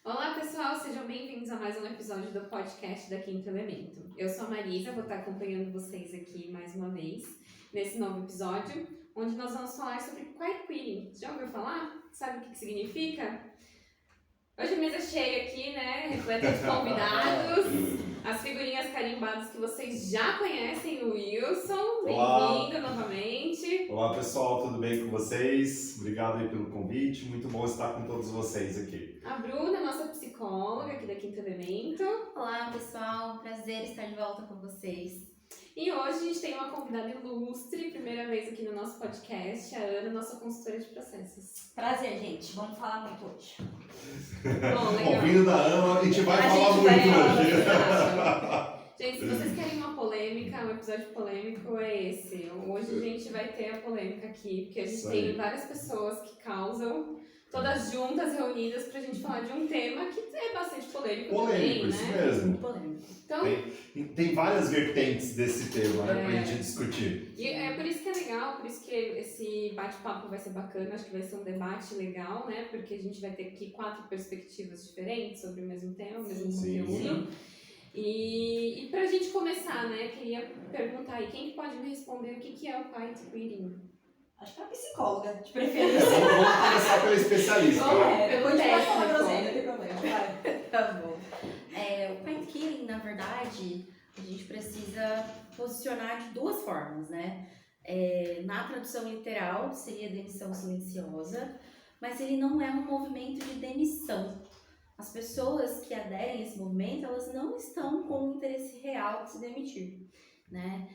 Olá pessoal, sejam bem-vindos a mais um episódio do podcast da Quinto Elemento. Eu sou a Marisa, vou estar acompanhando vocês aqui mais uma vez, nesse novo episódio, onde nós vamos falar sobre quiet quitting. Já ouviu falar? Sabe o que significa? Hoje a mesa cheia aqui, né, repleta de convidados, as figurinhas carimbadas que vocês já conhecem, o Wilson, bem-vindo novamente. Olá pessoal, tudo bem com vocês? Obrigado aí pelo convite, muito bom estar com todos vocês aqui. A Bruna, nossa psicóloga aqui da Quinto Elemento. Olá pessoal, prazer estar de volta com vocês. E hoje a gente tem uma convidada ilustre, primeira vez aqui no nosso podcast, a Ana, nossa consultora de processos. Prazer, gente. Vamos falar muito hoje. Bom, legal. Ouvindo da Ana, a gente vai falar muito hoje. Gente, se vocês querem uma polêmica, um episódio polêmico, é esse. Hoje a gente vai ter a polêmica aqui, porque a gente tem várias pessoas que causam, todas juntas, reunidas, pra gente falar de um tema que é bastante polêmico também, né? Isso mesmo. Muito polêmico. Então, tem várias vertentes desse tema, né, pra gente discutir. E é por isso que é legal, por isso que esse bate-papo vai ser bacana, acho que vai ser um debate legal, né? Porque a gente vai ter aqui 4 perspectivas diferentes sobre o mesmo tema, o mesmo conteúdo. E pra gente começar, né, queria perguntar aí, quem pode me responder o que é o quiet quitting? Acho que é a psicóloga, de preferência. Vamos começar pela especialista. Eu vou te técnico. falar pra você, não tem problema, vai. Tá bom. O quiet quitting, na verdade, a gente precisa posicionar de 2 formas, né? Na tradução literal, seria demissão silenciosa, mas ele não é um movimento de demissão. As pessoas que aderem a esse movimento, elas não estão com um interesse real de se demitir, né?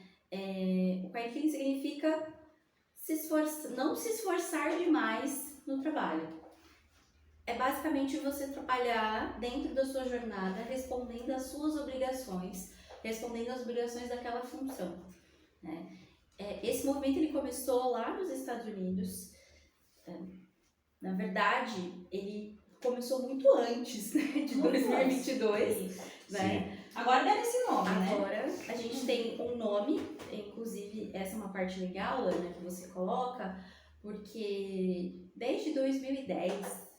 O quiet quitting significa não se esforçar demais no trabalho. É basicamente você trabalhar dentro da sua jornada, respondendo às suas obrigações, respondendo às obrigações daquela função, né? Esse movimento ele começou lá nos Estados Unidos. Na verdade, ele começou muito antes, né, de 2022, né? Agora deve esse nome, né? Agora a gente tem um nome, inclusive essa é uma parte legal, Ana, que você coloca, porque desde 2010,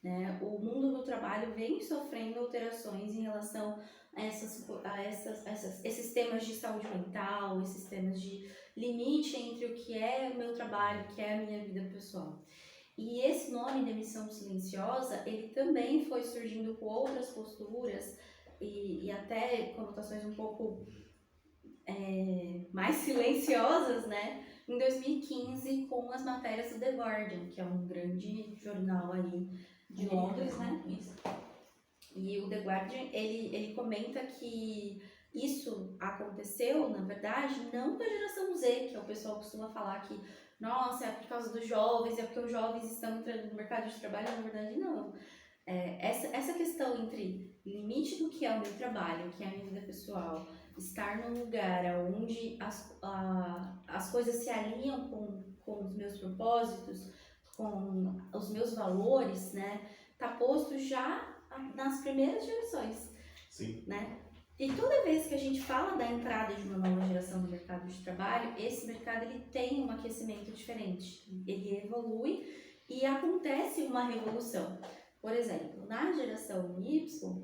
né, o mundo do trabalho vem sofrendo alterações em relação a esses temas de saúde mental, esses temas de limite entre o que é o meu trabalho, o que é a minha vida pessoal. E esse nome, demissão silenciosa, ele também foi surgindo com outras posturas e até conotações um pouco mais silenciosas, né? Em 2015, com as matérias do The Guardian, que é um grande jornal aí De Londres, né? Isso. E o The Guardian, ele comenta que isso aconteceu, na verdade, não com a geração Z, que o pessoal costuma falar que nossa, é por causa dos jovens, é porque os jovens estão entrando no mercado de trabalho, na verdade não. Essa questão entre limite do que é o meu trabalho, o que é a minha vida pessoal, estar num lugar onde as coisas se alinham com os meus propósitos, com os meus valores, né, tá posto já nas primeiras gerações. Sim. Né? E toda vez que a gente fala da entrada de uma nova geração no mercado de trabalho, esse mercado ele tem um aquecimento diferente, ele evolui e acontece uma revolução. Por exemplo, na geração Y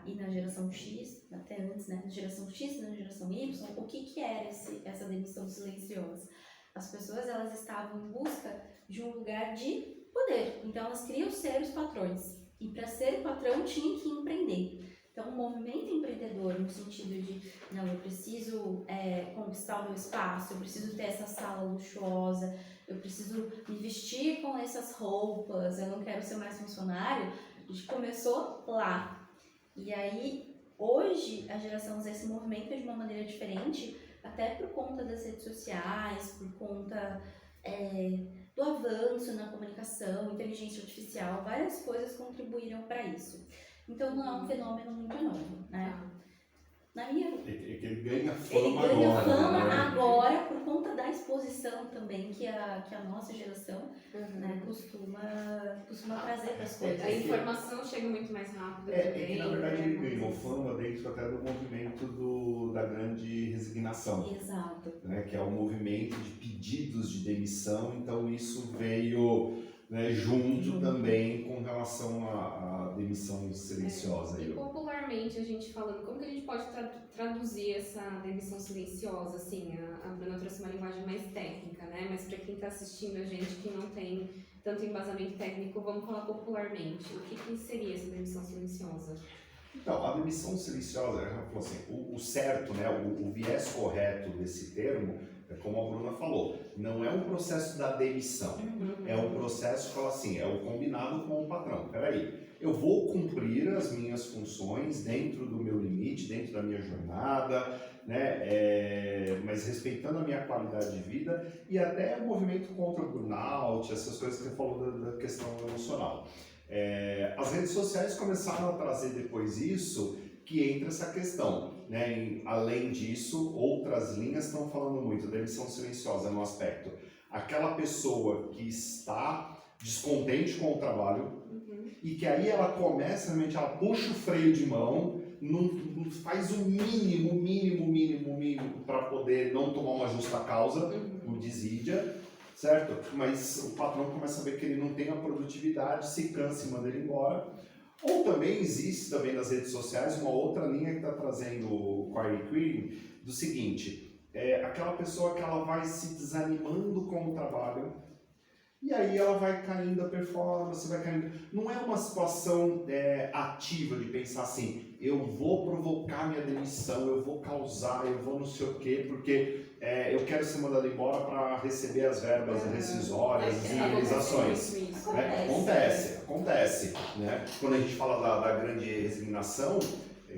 e na geração X, até antes, né, na geração X e na geração Y, o que era essa demissão silenciosa? As pessoas elas estavam em busca de um lugar de poder, então elas queriam ser os patrões e para ser patrão tinha que empreender. Então, o movimento empreendedor, no sentido de, não, eu preciso conquistar o meu espaço, eu preciso ter essa sala luxuosa, eu preciso me vestir com essas roupas, eu não quero ser mais funcionário, a gente começou lá. E aí, hoje, a geração Z se movimenta de uma maneira diferente, até por conta das redes sociais, por conta do avanço na comunicação, inteligência artificial, várias coisas contribuíram para isso. Então não é um fenômeno muito novo, né? Na minha É que ele ganha Ele fama ganha agora. fama né? agora por conta da exposição também que a nossa geração né, costuma trazer para as coisas. A informação chega muito mais rápido É também. que na verdade ele ganhou né? fama dentro até do movimento da grande resignação, Exato. né, que é o movimento de pedidos de demissão, então isso veio, né, junto também com relação à demissão silenciosa. E popularmente a gente falando, como que a gente pode traduzir essa demissão silenciosa? Assim, a Bruna trouxe uma linguagem mais técnica, né? Mas para quem está assistindo a gente que não tem tanto embasamento técnico, vamos falar popularmente. O que seria essa demissão silenciosa? Então, a demissão silenciosa, ela falou assim, o certo, né, o viés correto desse termo, é como a Bruna falou, não é um processo da demissão, é um processo, fala assim, é o combinado com o patrão. Peraí, eu vou cumprir as minhas funções dentro do meu limite, dentro da minha jornada, né, mas respeitando a minha qualidade de vida e até o movimento contra o burnout, essas coisas que você falou da questão emocional. As redes sociais começaram a trazer depois isso, que entra essa questão, né? Além disso, outras linhas estão falando muito da demissão silenciosa no aspecto. Aquela pessoa que está descontente com o trabalho e que aí ela começa, realmente, ela puxa o freio de mão, não faz o mínimo para poder não tomar uma justa causa, o desídia, certo? Mas o patrão começa a ver que ele não tem a produtividade, se cansa e manda ele embora. Ou também existe também nas redes sociais uma outra linha que está trazendo o quiet quitting, do seguinte, aquela pessoa que ela vai se desanimando com o trabalho e aí ela vai caindo a performance, vai caindo. Não é uma situação ativa de pensar assim, eu vou provocar minha demissão, eu vou causar, eu vou não sei o quê, porque eu quero ser mandado embora para receber as verbas rescisórias, as indenizações. Acontece, né? Quando a gente fala da grande resignação,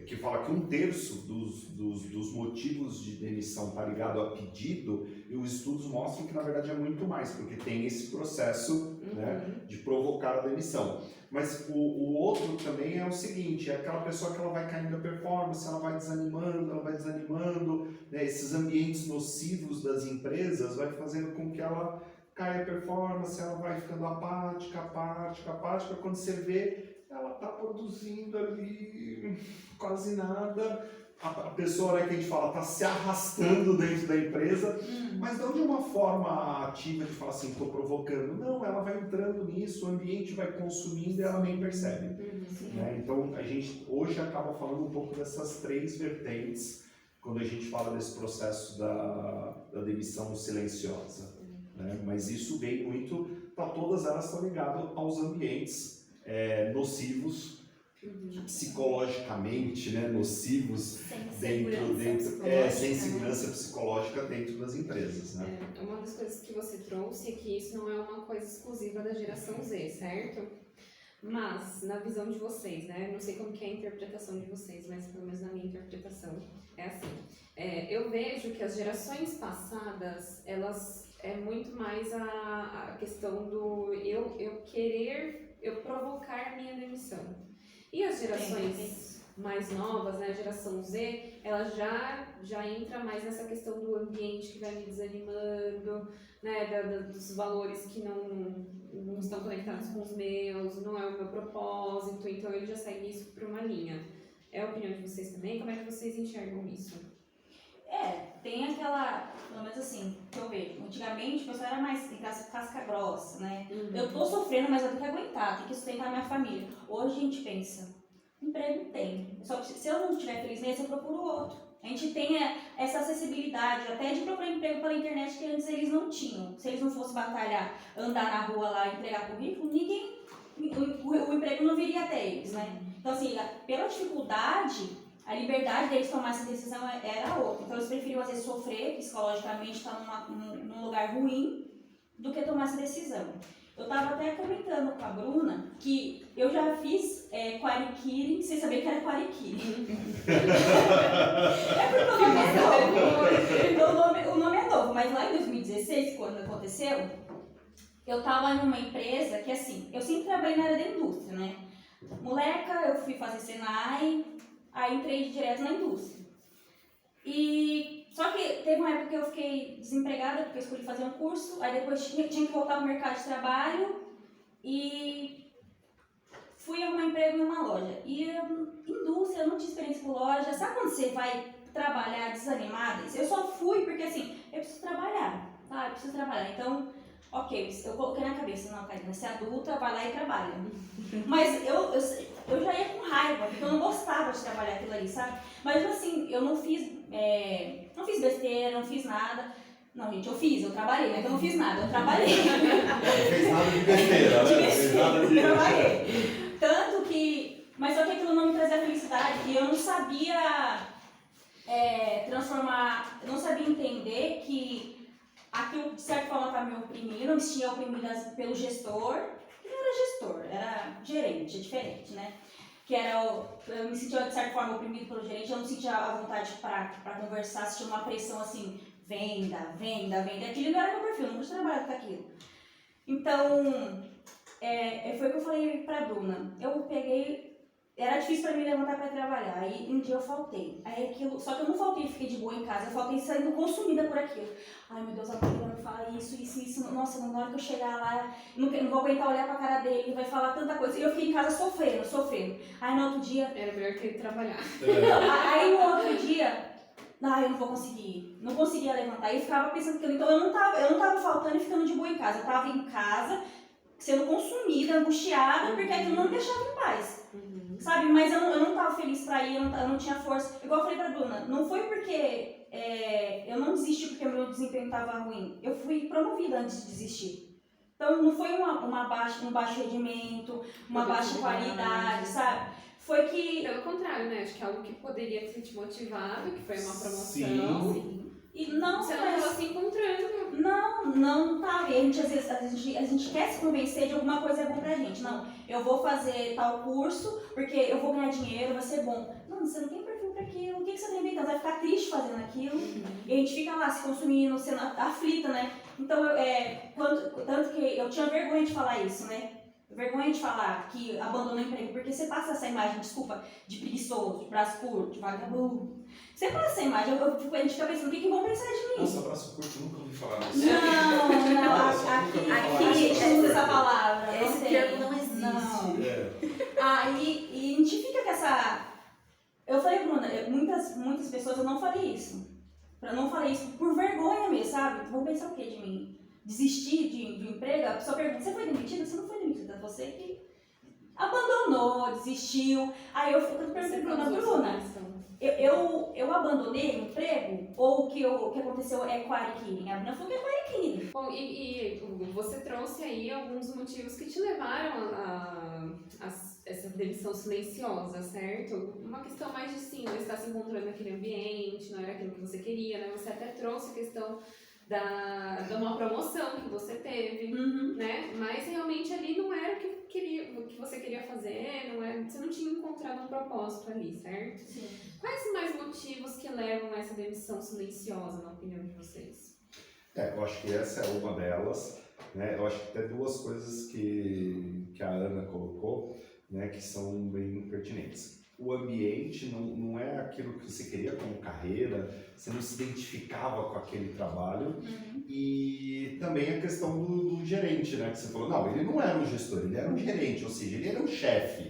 que fala que 1/3 dos motivos de demissão está ligado a pedido, e os estudos mostram que na verdade é muito mais, porque tem esse processo né, de provocar a demissão. Mas o outro também é o seguinte, é aquela pessoa que ela vai caindo a performance, ela vai desanimando, né, esses ambientes nocivos das empresas vai fazendo com que ela caia a performance, ela vai ficando apática, quando você vê, ela está produzindo ali quase nada, a pessoa, né, que a gente fala, está se arrastando dentro da empresa, mas não de uma forma ativa de falar assim, estou provocando, não, ela vai entrando nisso, o ambiente vai consumindo e ela nem percebe. Né? Então a gente hoje acaba falando um pouco dessas 3 vertentes quando a gente fala desse processo da demissão silenciosa. Né? Mas isso vem muito, todas elas estão ligadas aos ambientes nocivos, psicologicamente, né, nocivos sem segurança psicológica dentro das empresas, né? Uma das coisas que você trouxe é que isso não é uma coisa exclusiva da geração Z, certo? Mas, na visão de vocês, né, não sei como que é a interpretação de vocês, mas pelo menos na minha interpretação é assim. Eu vejo que as gerações passadas, elas muito mais a questão do eu provocar minha demissão. E as gerações mais novas, né, a geração Z, ela já entra mais nessa questão do ambiente que vai me desanimando, né, dos valores que não estão conectados com os meus, não é o meu propósito, então ele já segue isso por uma linha. É a opinião de vocês também? Como é que vocês enxergam isso? Tem aquela, pelo menos assim, que eu vejo, antigamente o pessoal era mais casca grossa, né? Eu tô sofrendo, mas eu tenho que aguentar, tenho que sustentar a minha família. Hoje a gente pensa, emprego tem, só que se eu não estiver feliz nesse, eu procuro outro. A gente tem essa acessibilidade até de procurar emprego pela internet que antes eles não tinham. Se eles não fossem batalhar, andar na rua lá, entregar currículo, o emprego não viria até eles, né? Então assim, pela dificuldade, a liberdade deles tomar essa decisão era outra. Então eles preferiam às vezes sofrer psicologicamente, estar num lugar ruim, do que tomar essa decisão. Eu estava até comentando com a Bruna que eu já fiz Quariquiri, sem saber que era Quariquiri. Porque o nome é novo. O nome é novo, mas lá em 2016, quando aconteceu, eu estava numa empresa que assim, eu sempre trabalhei na área da indústria, né? Moleca, eu fui fazer Senai, aí entrei direto na indústria. E só que teve uma época que eu fiquei desempregada porque eu escolhi fazer um curso, aí depois tinha que voltar pro mercado de trabalho e fui arrumar emprego em uma loja. E indústria, eu não tinha experiência com loja. Sabe quando você vai trabalhar desanimada? Eu só fui porque assim, eu preciso trabalhar, tá? Eu preciso trabalhar. Então, ok, eu coloquei na cabeça, não, Karina, você é adulta, vai lá e trabalha. Mas eu já ia com raiva, porque eu não gostava de trabalhar aquilo ali, sabe? Mas assim, eu não fiz besteira, não fiz nada. Não, gente, eu trabalhei, né? Eu não fiz nada, eu trabalhei. Não fez nada de besteira, né? Não fez nada de... Trabalhei. Tanto que... Mas só que aquilo não me trazia felicidade e eu não sabia transformar... Eu não sabia entender que aquilo, de certa forma, estava me oprimindo, me sentia oprimida pelo gestor. Não era gestor, era gerente, é diferente, né? Que era eu me sentia, de certa forma, oprimido pelo gerente, eu não sentia a vontade para conversar, sentia uma pressão assim, venda. Aquilo não era meu perfil, eu não tinha trabalhado com aquilo. Então, foi o que eu falei pra Bruna. Eu peguei, era difícil pra mim levantar pra trabalhar, aí um dia eu faltei. Aí aquilo, só que eu não faltei e fiquei de boa em casa, eu faltei saindo consumida por aquilo. Ai meu Deus, a Bruna me fala isso, nossa, na hora que eu chegar lá, não vou aguentar olhar pra cara dele, ele vai falar tanta coisa. E eu fiquei em casa sofrendo. Aí no outro dia... Era melhor que ele trabalhar. Aí no outro dia... eu não vou conseguir. Não conseguia levantar. E ficava pensando que então eu não tava faltando e ficando de boa em casa. Eu tava em casa, sendo consumida, angustiada, porque aquilo não me deixava em paz. Sabe? Mas eu não tava feliz pra ir, eu não tinha força. Igual eu falei pra Bruna, não foi porque eu não desisti porque o meu desempenho tava ruim. Eu fui promovida antes de desistir. Então não foi um baixo rendimento, uma baixa qualidade, sabe? Foi que... Pelo contrário, né? Acho que é algo que poderia ter te motivado, que foi uma promoção. Sim. E não, você não estava se encontrando. Não tá. E às vezes a gente quer se convencer de alguma coisa é bom pra gente. Não, eu vou fazer tal curso porque eu vou ganhar dinheiro, vai ser bom. Não, você não tem perfil pra aquilo. O que você tá inventando? Você vai ficar triste fazendo aquilo. E a gente fica lá se consumindo, sendo aflita, né? Então, tanto que eu tinha vergonha de falar isso, né? Vergonha de falar que abandonou o emprego, porque você passa essa imagem, desculpa, de preguiçoso, de braço curto, de vagabundo. Você passa essa imagem, a gente fica pensando, o que vão pensar de mim? Nossa, braço curto, nunca ouvi falar disso. Não, aqui a gente usa essa palavra. Esse termo não existe. Não. Aí, e a gente fica com essa... Eu falei, Bruna, muitas pessoas, eu não falei isso. Eu não falei isso por vergonha mesmo, sabe? Vão pensar o que de mim? Desistir de um emprego, a pessoa pergunta, você foi demitida? Você não foi demitida, você que abandonou, desistiu. Aí eu perguntei pra Bruna, eu abandonei o emprego ou o que aconteceu é quarentena? A Bruna falou que é quarentena. Bom, e você trouxe aí alguns motivos que te levaram a essa demissão silenciosa, certo? Uma questão mais de sim, não estar se encontrando naquele ambiente, não era aquilo que você queria, né? Você até trouxe a questão de uma promoção que você teve, né? Mas realmente ali não era o que você queria fazer, você não tinha encontrado um propósito ali, certo? Sim. Quais mais motivos que levam a essa demissão silenciosa, na opinião de vocês? Eu acho que essa é uma delas, né? Eu acho que até duas coisas que a Ana colocou, né, que são bem pertinentes. O ambiente não é aquilo que você queria como carreira, você não se identificava com aquele trabalho. E também a questão do gerente, né? Que você falou, não, ele não era um gestor, ele era um gerente, ou seja, ele era um chefe.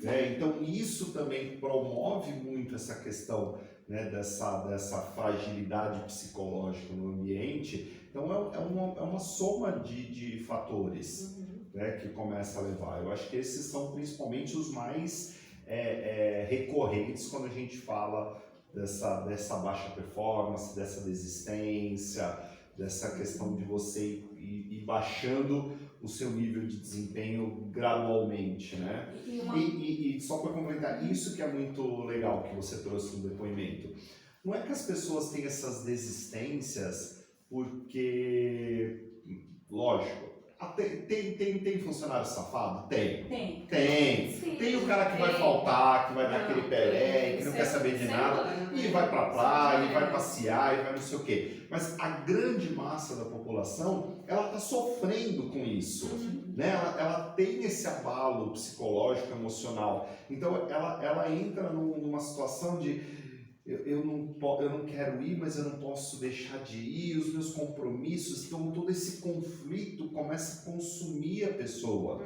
Né? Então isso também promove muito essa questão, né, dessa fragilidade psicológica no ambiente. Então é uma soma de fatores, né, que começa a levar. Eu acho que esses são principalmente os mais recorrentes quando a gente fala dessa baixa performance, dessa desistência, dessa questão de você ir baixando o seu nível de desempenho gradualmente, né? E só para complementar, isso que é muito legal que você trouxe no depoimento. Não é que as pessoas têm essas desistências porque, lógico, tem funcionário safado? Tem. Sim. Tem o cara que vai faltar, que vai dar aquele pelé, que não quer saber de nada, e vai pra praia, e vai passear, e vai não sei o quê. Mas a grande massa da população, ela está sofrendo com isso. Né? Ela tem esse abalo psicológico, emocional. Então, ela entra numa situação de... eu não quero ir, mas eu não posso deixar de ir, os meus compromissos, então todo esse conflito começa a consumir a pessoa.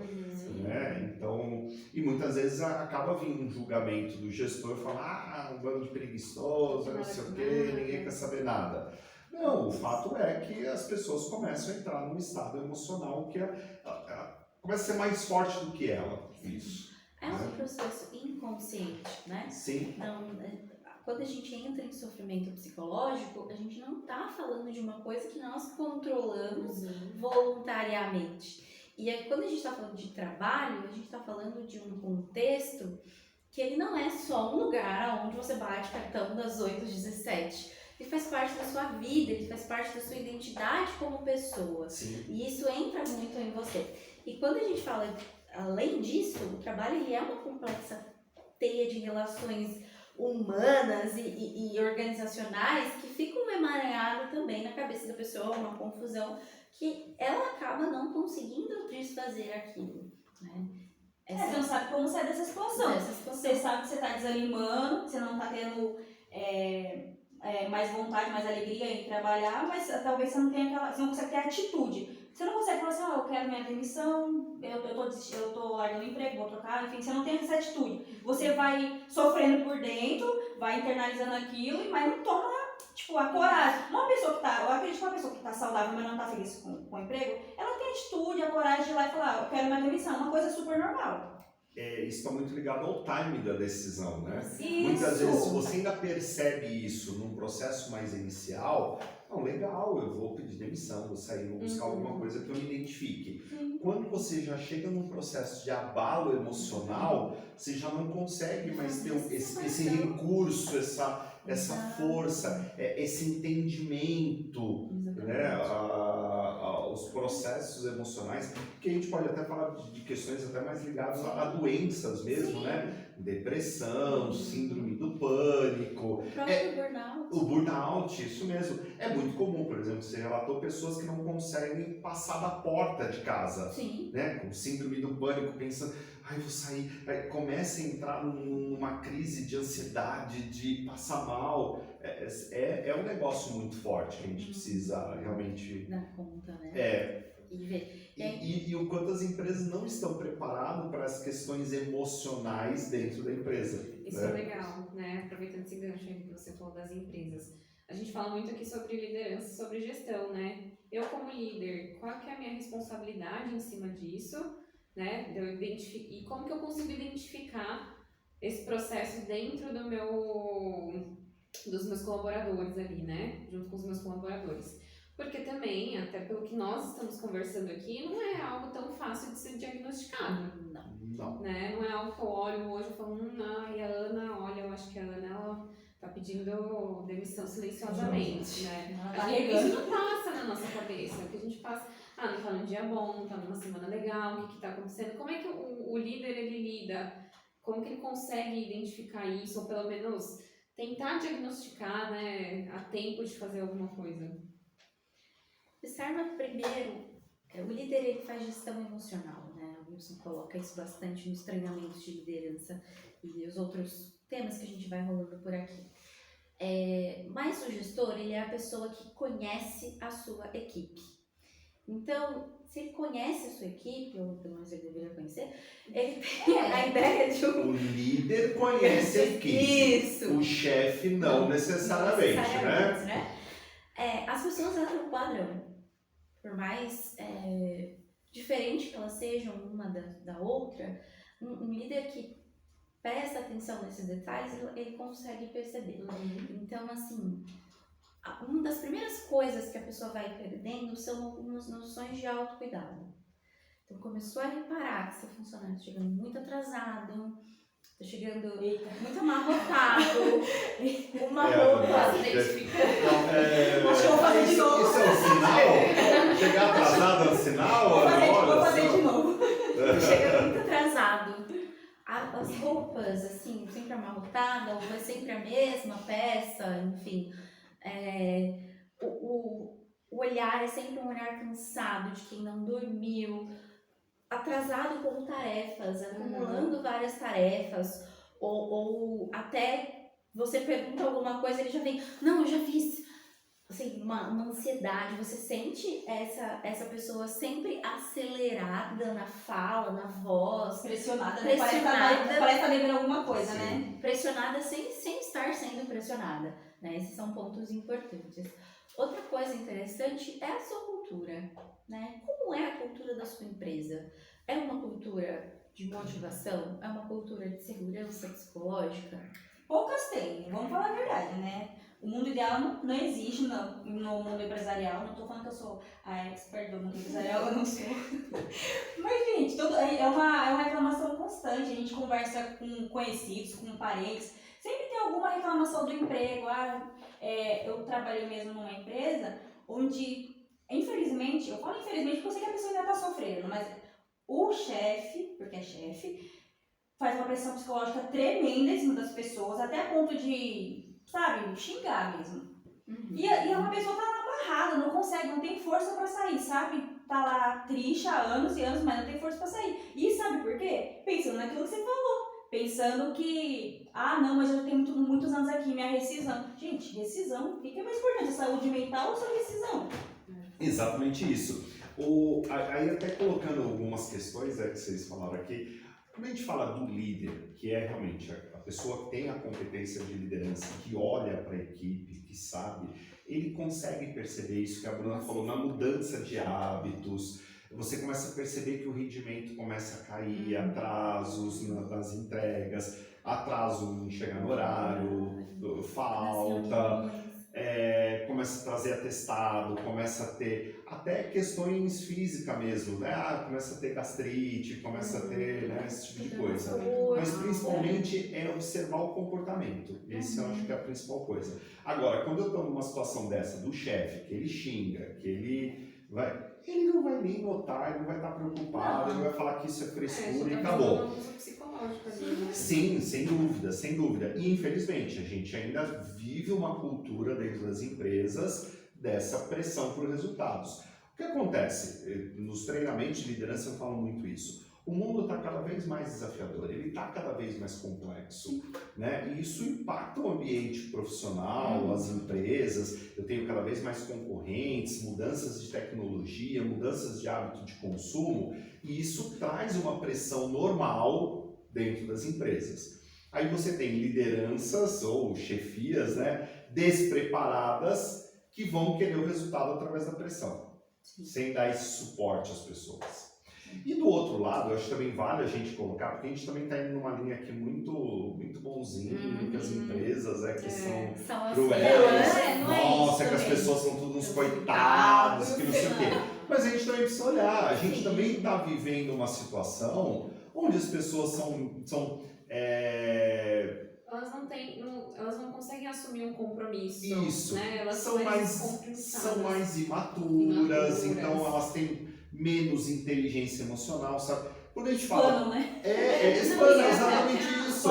Né? Então, e muitas vezes acaba vindo um julgamento do gestor, falar, um bando de preguiçoso, não sei o quê, ninguém quer saber nada. Não, o fato é que as pessoas começam a entrar num estado emocional que começa a ser mais forte do que ela. Isso. É um processo inconsciente, né? Sim. Não, quando a gente entra em sofrimento psicológico, a gente não está falando de uma coisa que nós controlamos voluntariamente. E aí, quando a gente está falando de trabalho, a gente está falando de um contexto que ele não é só um lugar onde você bate cartão das 8 às 17. Ele faz parte da sua vida, ele faz parte da sua identidade como pessoa. Sim. E isso entra muito em você. E quando a gente fala, além disso, o trabalho ele é uma complexa teia de relações humanas e organizacionais que ficam emaranhadas também na cabeça da pessoa, uma confusão que ela acaba não conseguindo desfazer aquilo, né? Você não sabe como sair dessa situação. Você sabe que você está desanimando, que você não está tendo mais vontade, mais alegria em trabalhar, mas talvez você não tenha você não consegue ter atitude. Você não consegue falar assim, eu quero minha demissão, eu tô largando o emprego, vou trocar, enfim, você não tem essa atitude. Você vai sofrendo por dentro, vai internalizando aquilo, mas não toma, a coragem. Uma pessoa que eu acredito que uma pessoa que tá saudável, mas não tá feliz com o emprego, ela tem a atitude, a coragem de ir lá e falar, eu quero minha demissão, uma coisa super normal. Isso está muito ligado ao time da decisão, né? Isso. Muitas vezes, se você ainda percebe isso num processo mais inicial, não, legal, eu vou pedir demissão, vou sair, vou buscar alguma coisa que eu me identifique. Quando você já chega num processo de abalo emocional, você já não consegue mais ter esse recurso, essa força, esse entendimento, né? Os processos emocionais, que a gente pode até falar de questões até mais ligadas a doenças mesmo, né? Depressão, síndrome do pânico. O próprio burnout. O burnout, isso mesmo. É muito comum, por exemplo, você relatou pessoas que não conseguem passar da porta de casa. Sim. Né? Com síndrome do pânico, pensando, vou sair. Aí começa a entrar numa crise de ansiedade, de passar mal. É um negócio muito forte que a gente precisa realmente dar conta, né? E ver. E o quanto as empresas não estão preparadas para as questões emocionais dentro da empresa. Isso é legal, né? Aproveitando esse gancho aí que você falou das empresas. A gente fala muito aqui sobre liderança, sobre gestão, né? Eu como líder, qual que é a minha responsabilidade em cima disso, né? E como que eu consigo identificar esse processo dentro dos meus colaboradores ali, né? Junto com os meus colaboradores. Porque também, até pelo que nós estamos conversando aqui, não é algo tão fácil de ser diagnosticado. Não. Né? Não é algo que eu olho hoje e falo, e a Ana, olha, eu acho que a Ana, ela tá pedindo demissão silenciosamente, né? Isso não passa na nossa cabeça, o que a gente passa, não tá num dia bom, não tá numa semana legal, o que tá acontecendo? Como é que o líder, ele lida? Como que ele consegue identificar isso, ou pelo menos tentar diagnosticar, né, a tempo de fazer alguma coisa? Observa primeiro, o líder ele faz gestão emocional, né? O Wilson coloca isso bastante nos treinamentos de liderança e os outros temas que a gente vai rolando por aqui. Mas o gestor, ele é a pessoa que conhece a sua equipe. Então, se ele conhece a sua equipe, ou pelo menos ele deveria conhecer, ele tem a ideia de O líder conhece a equipe. Isso. O chefe não necessariamente, né? As pessoas entram no padrão. Por mais diferente que elas sejam uma da outra, um líder que presta atenção nesses detalhes, ele consegue perceber. Então, assim, uma das primeiras coisas que a pessoa vai perdendo são algumas noções de autocuidado. Então, começou a reparar que seu funcionário está chegando muito atrasado, está chegando muito amarrotado, uma roupa se identificando. Acho que eu vou fazer de novo. Isso é um sinal? Chegar atrasado é um sinal? Vou fazer de novo. Chega muito atrasado. As roupas, assim, sempre amarrotada, ou é sempre a mesma peça, enfim. O olhar é sempre um olhar cansado de quem não dormiu, atrasado com tarefas, acumulando várias tarefas, ou até Você pergunta alguma coisa, ele já vem, não, eu já fiz. Assim, uma ansiedade, você sente essa pessoa sempre acelerada na fala, na voz, Pressionada, né? Pressionada. Parece que tá devendo alguma coisa, né? pressionada sem estar sendo pressionada, né? Esses são pontos importantes. Outra coisa interessante é a sua cultura, né? Como é a cultura da sua empresa? É uma cultura de motivação? É uma cultura de segurança psicológica? Poucas têm, vamos falar a verdade, né? O mundo ideal não existe no mundo empresarial. Não tô falando que eu sou a expert do mundo empresarial, eu não sou. Mas, gente, é uma reclamação constante. A gente conversa com conhecidos, com parentes. Sempre tem alguma reclamação do emprego. Eu trabalhei mesmo numa empresa onde, infelizmente, eu falo infelizmente porque eu sei que a pessoa ainda tá sofrendo, mas o chefe, porque é chefe, faz uma pressão psicológica tremenda em cima das pessoas, até a ponto de, sabe, xingar mesmo. E uma pessoa tá lá amarrada, não consegue, não tem força pra sair, sabe? Tá lá triste há anos e anos, mas não tem força pra sair. E sabe por quê? Pensando naquilo que você falou. Pensando que, não, mas eu tenho muitos anos aqui, minha rescisão. Gente, rescisão, o que é mais importante? A saúde mental ou sua rescisão? Exatamente isso. Aí até colocando algumas questões que vocês falaram aqui, quando a gente fala do líder, que é realmente a pessoa que tem a competência de liderança, que olha para a equipe, que sabe, ele consegue perceber isso que a Bruna falou, na mudança de hábitos. Você começa a perceber que o rendimento começa a cair, atrasos nas entregas, atraso em chegar no horário, falta, começa a trazer atestado, começa a ter até questões físicas mesmo, né? Começa a ter gastrite, começa a ter, né, esse tipo de coisa. Mas principalmente é observar o comportamento. Esse eu acho que é a principal coisa. Agora, quando eu estou numa situação dessa do chefe, que ele xinga, que ele não vai nem notar, ele não vai estar preocupado, ele vai falar que isso é frescura e acabou. Sim, sem dúvida, sem dúvida. E infelizmente, a gente ainda vive uma cultura dentro das empresas dessa pressão por resultados. O que acontece? Nos treinamentos de liderança eu falo muito isso. O mundo está cada vez mais desafiador, ele está cada vez mais complexo, né? E isso impacta o ambiente profissional, as empresas. Eu tenho cada vez mais concorrentes, mudanças de tecnologia, mudanças de hábito de consumo, e isso traz uma pressão normal dentro das empresas. Aí você tem lideranças ou chefias, né, despreparadas que vão querer o resultado através da pressão, sem dar esse suporte às pessoas. E do outro lado, eu acho que também vale a gente colocar, porque a gente também está indo numa linha aqui muito, muito bonzinho, que as empresas que são cruéis, nossa, que as pessoas são todos uns coitados, que não sei o quê. Mas a gente também precisa olhar, a gente também está vivendo uma situação onde as pessoas são elas não conseguem assumir um compromisso. Isso. Né? Elas são mais imaturas, então elas têm menos inteligência emocional, sabe? Quando a gente fala... né? Explanam, exatamente isso.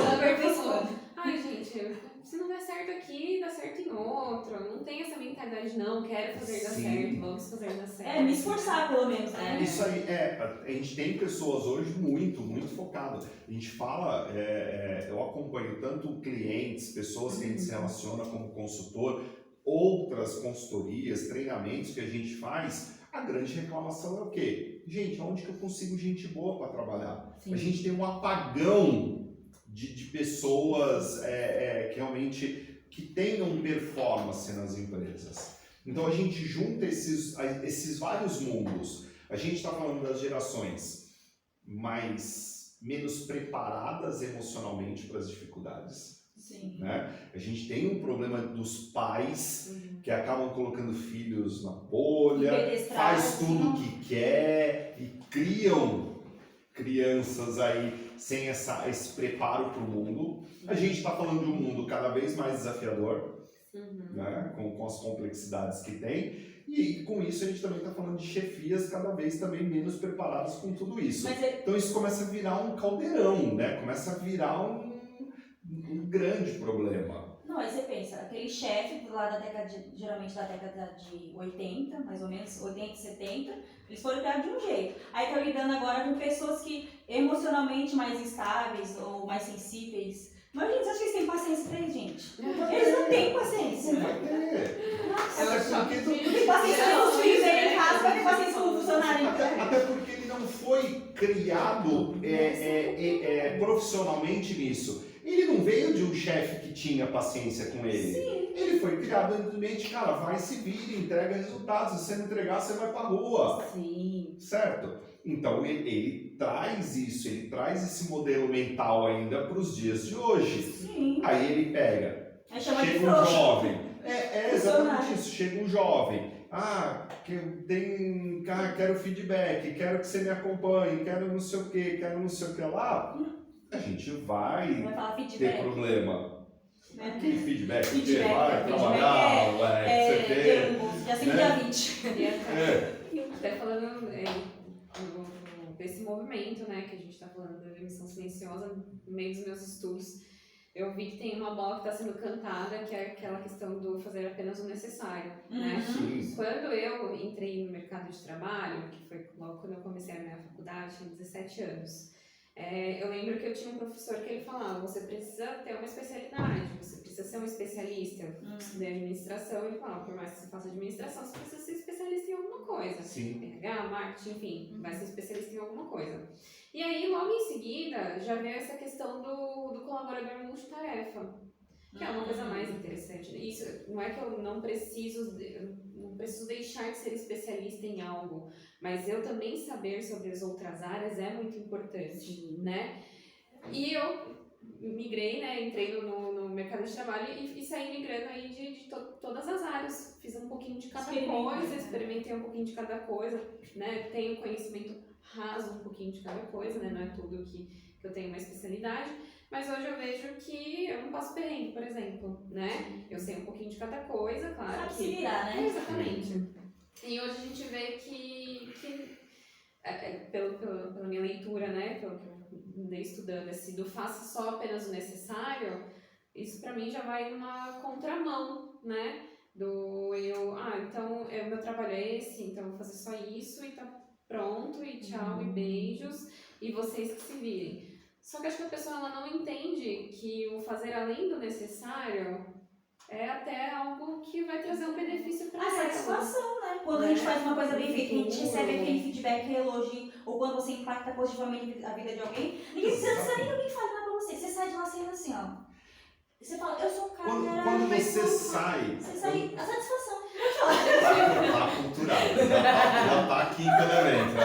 Ai, gente, se não der certo aqui, dá certo em outro. Não tem essa mentalidade, não, quero fazer dar certo, vamos fazer dar certo. Me esforçar pelo menos, né? Isso aí, a gente tem pessoas hoje muito, muito focadas. A gente fala, eu acompanho tanto clientes, pessoas que a gente se relaciona como consultor, outras consultorias, treinamentos que a gente faz. A grande reclamação é o quê? Gente, onde que eu consigo gente boa para trabalhar? Sim. A gente tem um apagão de pessoas que realmente que tenham performance nas empresas. Então a gente junta esses vários mundos. A gente está falando das gerações menos preparadas emocionalmente para as dificuldades. Sim. Né? A gente tem um problema dos pais que acabam colocando filhos na bolha, faz tudo o que quer e criam crianças aí sem esse preparo para o mundo. A gente está falando de um mundo cada vez mais desafiador, né? com as complexidades que tem. E com isso a gente também está falando de chefias cada vez também menos preparadas com tudo isso. Então isso começa a virar um caldeirão, né? Começa a virar um grande problema. Não, aí você pensa, aquele chefe lá geralmente da década de 80, mais ou menos, 80 e 70, eles foram criados de um jeito. Aí estão lidando agora com pessoas que emocionalmente mais instáveis ou mais sensíveis, Mas, gente, você acha que eles têm paciência pra isso, gente? Eles não têm paciência. Não vai ter. Eu Até só porque que Não tem paciência com os filhos dele em casa, vai ter paciência com o funcionário. Até porque ele não foi criado profissionalmente nisso. Ele não veio de um chefe que tinha paciência com ele. Sim. Ele foi criado ambiente, cara, vai se vira, entrega resultados. Se você não entregar, você vai pra rua. Sim. Certo? Então ele traz isso, ele traz esse modelo mental ainda para os dias de hoje. Sim. Aí ele pega, Aí chama de chega um frouxo. jovem. É exatamente Funcionário. isso, chega um jovem. Quero feedback, quero que você me acompanhe, quero não sei o que lá. A gente vai Vai falar ter feedback. problema. Né? Que feedback? Porque Feedback, vai feedback trabalhar, você tem. dia 1, dia 5, né? dia 20. Até falando desse movimento, né, que a gente está falando da demissão silenciosa, no meio dos meus estudos, eu vi que tem uma bola que está sendo cantada, que é aquela questão do fazer apenas o necessário, né? Sim. Quando eu entrei no mercado de trabalho, que foi logo quando eu comecei a minha faculdade, tinha 17 anos, eu lembro que eu tinha um professor que ele falava, você precisa ter uma especialidade, você precisa ser um especialista. Eu estudei administração, ele falava, por mais que você faça administração, você precisa ser especialista em alguma coisa. Sim. RH, marketing, enfim, vai ser especialista em alguma coisa. E aí, logo em seguida, já veio essa questão do colaborador multitarefa, que é uma coisa mais interessante. Isso não é que eu não preciso deixar de ser especialista em algo, mas eu também saber sobre as outras áreas é muito importante, né? E eu migrei, né? Entrei no mercado de trabalho e saí migrando aí de todas as áreas. Fiz um pouquinho de cada coisa, experimentei um pouquinho de cada coisa, né? Tenho conhecimento raso um pouquinho de cada coisa, né? Não é tudo que eu tenho uma especialidade. Mas hoje eu vejo que eu não passo perrengue, por exemplo, né? Eu sei um pouquinho de cada coisa, claro. Sabe se virar, né? Exatamente. E hoje a gente vê que pela minha leitura, né? Pelo que eu andei estudando, assim, do faça só apenas o necessário, isso pra mim já vai numa contramão, né? Então o meu trabalho é esse, então eu vou fazer só isso e tá pronto, e tchau, e beijos, e vocês que se virem. Só que acho que a pessoa ela não entende que o fazer além do necessário é até algo que vai trazer um benefício para A ela. satisfação, né? Quando a gente faz uma coisa bem feita, a gente recebe aquele feedback, aquele elogio, ou quando você impacta positivamente a vida de alguém, ninguém precisa nem alguém falar nada pra você. Você sai de lá sendo assim, ó. Você fala, eu sou um cara. Quando você sai. Você sai, a satisfação. Tá cultural, já tá aqui em elemento.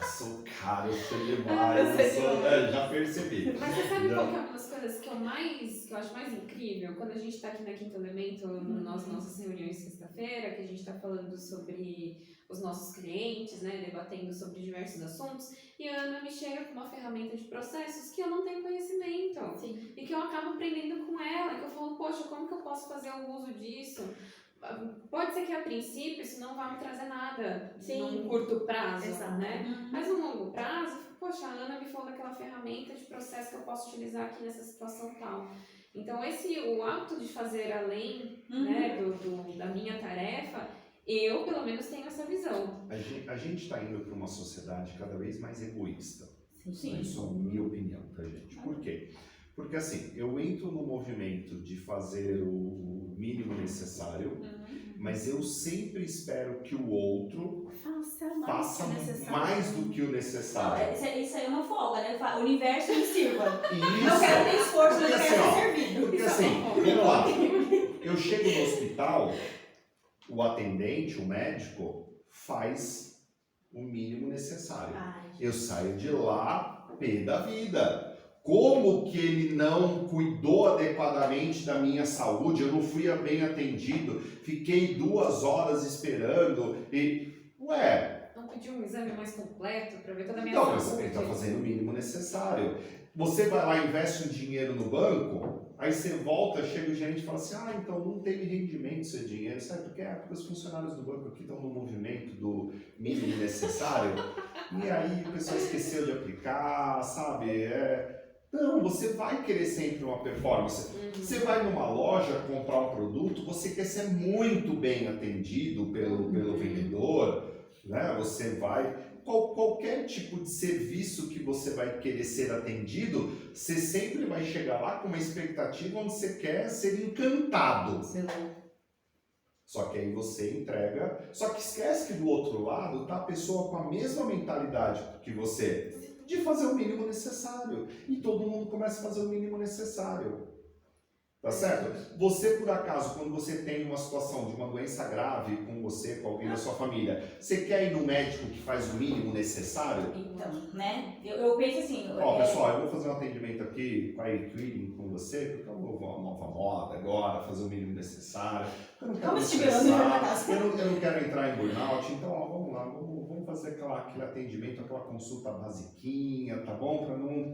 Eu sou cara, eu sou demais, já percebi. Mas você sabe qual que é uma das coisas que eu acho mais incrível? Quando a gente tá aqui na Quinto Elemento, nas nossas reuniões sexta-feira, que a gente tá falando sobre os nossos clientes, né, debatendo sobre diversos assuntos, e a Ana me chega com uma ferramenta de processos que eu não tenho conhecimento. Sim. E que eu acabo aprendendo com ela, que eu falo, poxa, como que eu posso fazer o uso disso? Pode ser que a princípio isso não vá me trazer nada num curto prazo, Exato. né? Mas no longo prazo, poxa, a Ana me falou daquela ferramenta de processo que eu posso utilizar aqui nessa situação tal. Então o ato de fazer além né, da minha tarefa, eu pelo menos tenho essa visão. A gente está indo para uma sociedade cada vez mais egoísta. Sim. Isso é a minha opinião, tá, gente? Por quê? Porque assim, eu entro no movimento de fazer o mínimo necessário, mas eu sempre espero que o outro faça mais do que o necessário. Isso aí é uma folga, né? O universo me sirva. Isso. Não quero ter esforço, Porque eu assim, quero ó, ser servido. Porque assim, vamos lá, eu chego no hospital, o atendente, o médico, faz o mínimo necessário. Eu saio de lá, pé da vida. Como que ele não cuidou adequadamente da minha saúde? Eu não fui bem atendido, fiquei 2 horas esperando e... Não pediu um exame mais completo para ver toda a minha Então, saúde? ele está fazendo o mínimo necessário. Você vai lá, investe um dinheiro no banco, aí você volta, chega o gerente e fala assim, então não teve rendimento seu dinheiro, sabe? Porque os funcionários do banco aqui estão no movimento do mínimo necessário, e aí o pessoal esqueceu de aplicar, sabe? Não, você vai querer sempre uma performance. Você vai numa loja comprar um produto, você quer ser muito bem atendido pelo vendedor, né? Você vai qualquer tipo de serviço que você vai querer ser atendido, você sempre vai chegar lá com uma expectativa onde você quer ser encantado. Só que aí você entrega, só que esquece que do outro lado tá a pessoa com a mesma mentalidade que você, de fazer o mínimo necessário. E todo mundo começa a fazer o mínimo necessário. Tá certo? Você, por acaso, quando você tem uma situação de uma doença grave com você, com alguém da sua família, você quer ir no médico que faz o mínimo necessário? Então, né? Eu penso assim... Ó, pessoal, eu vou fazer um atendimento aqui, quiet cleaning com você, porque eu vou uma nova moda agora, fazer o mínimo necessário. Eu não quero Vamos me estimular estressar, na casa. eu não quero entrar em burnout, então, ó, vamos lá, vamos fazer aquele atendimento, aquela consulta basiquinha, tá bom? Pra não...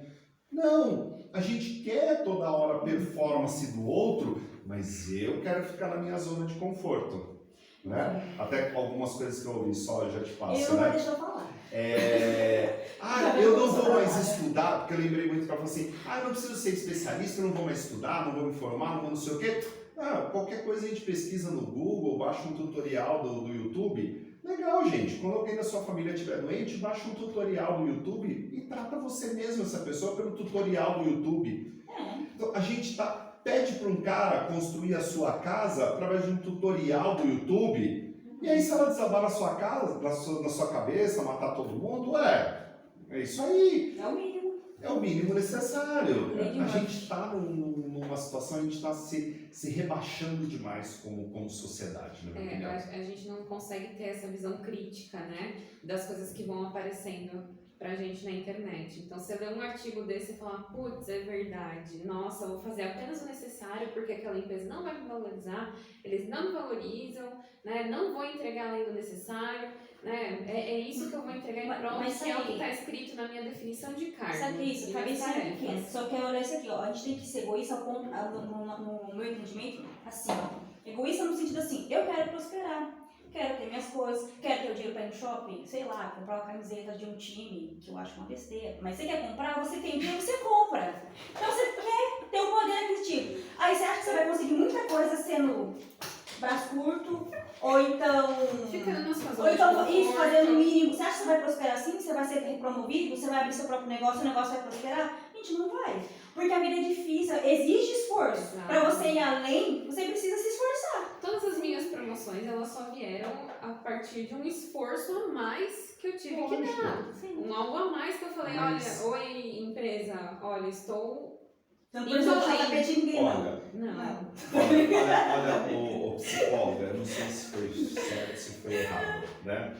Não, a gente quer toda hora a performance do outro, mas eu quero ficar na minha zona de conforto, né? Até algumas coisas que eu ouvi só, eu já te passo, Eu não vou né? deixar eu falar. Eu não vou mais estudar, porque eu lembrei muito que ela falou assim, eu não preciso ser especialista, eu não vou mais estudar, não vou me formar, não vou não sei o quê. Qualquer coisa a gente pesquisa no Google, baixa um tutorial do YouTube. Legal, gente. Quando alguém da sua família estiver doente, baixa um tutorial do YouTube e trata você mesmo, essa pessoa, pelo tutorial do YouTube. Então, a gente pede para um cara construir a sua casa através de um tutorial do YouTube. E aí, se ela desabar na sua casa, na sua cabeça, matar todo mundo, é isso aí. É o mínimo. É o mínimo necessário. É A demais. gente está numa situação, a gente está se rebaixando demais como sociedade, na minha opinião. A gente não consegue ter essa visão crítica, né, das coisas que vão aparecendo pra gente na internet. Então, você lê um artigo desse e fala, putz, é verdade, nossa, eu vou fazer apenas o necessário porque aquela empresa não vai me valorizar, eles não me valorizam, né, não vou entregar além do necessário, né, é isso que eu vou entregar e pronto, Mas que é o que aí- está escrito na minha definição de cargo. Sabe o que é isso? e Cabeça nas tarefas. pequena. Só que olha isso aqui, ó. A gente tem que ser egoísta ao ponto, no meu entendimento, assim, ó. Egoísta no sentido assim, eu quero prosperar. Quero ter minhas coisas, quero ter o dinheiro para ir no shopping, sei lá, comprar uma camiseta de um time, que eu acho uma besteira. Mas você quer comprar, você tem dinheiro, você compra. Então você quer ter o poder aquisitivo. Aí você acha que você vai conseguir muita coisa sendo braço curto, ou então... Ficando nas suas Ou então, zonas de isso, conforto. fazendo o mínimo. Você acha que você vai prosperar assim? Você vai ser promovido? Você vai abrir seu próprio negócio, o negócio vai prosperar? Gente, não vai. Porque a vida é difícil, exige esforço. Exato. Para você ir além, você precisa se esforçar. Todas as minhas promoções, elas só vieram a partir de um esforço a mais que eu tive que Lógico. dar. Um algo a mais que eu falei, Mas- olha, oi empresa, olha, estou... Então, por exemplo, Indo não além. tapete ninguém, não. Olha, Não. olha, o psicólogo, eu não sei se foi certo, se foi errado, né?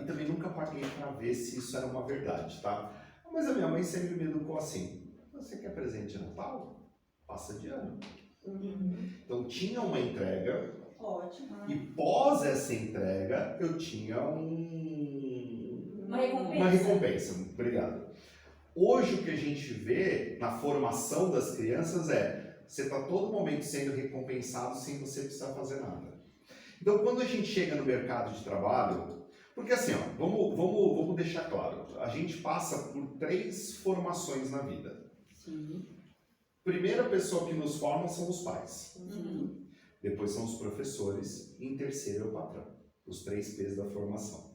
E também nunca paguei para ver se isso era uma verdade, tá? Mas a minha mãe sempre me educou assim, você quer presente de Natal? Passa de ano. Então tinha uma entrega Ótimo. e pós essa entrega eu tinha Uma recompensa. uma recompensa. Obrigado. Hoje o que a gente vê na formação das crianças é você está todo momento sendo recompensado sem você precisar fazer nada. Então quando a gente chega no mercado de trabalho, porque assim, ó, vamos deixar claro, a gente passa por 3 formações na vida. Sim. Primeira pessoa que nos forma são os pais, Uhum. depois são os professores e em terceiro é o patrão. Os 3 P's da formação.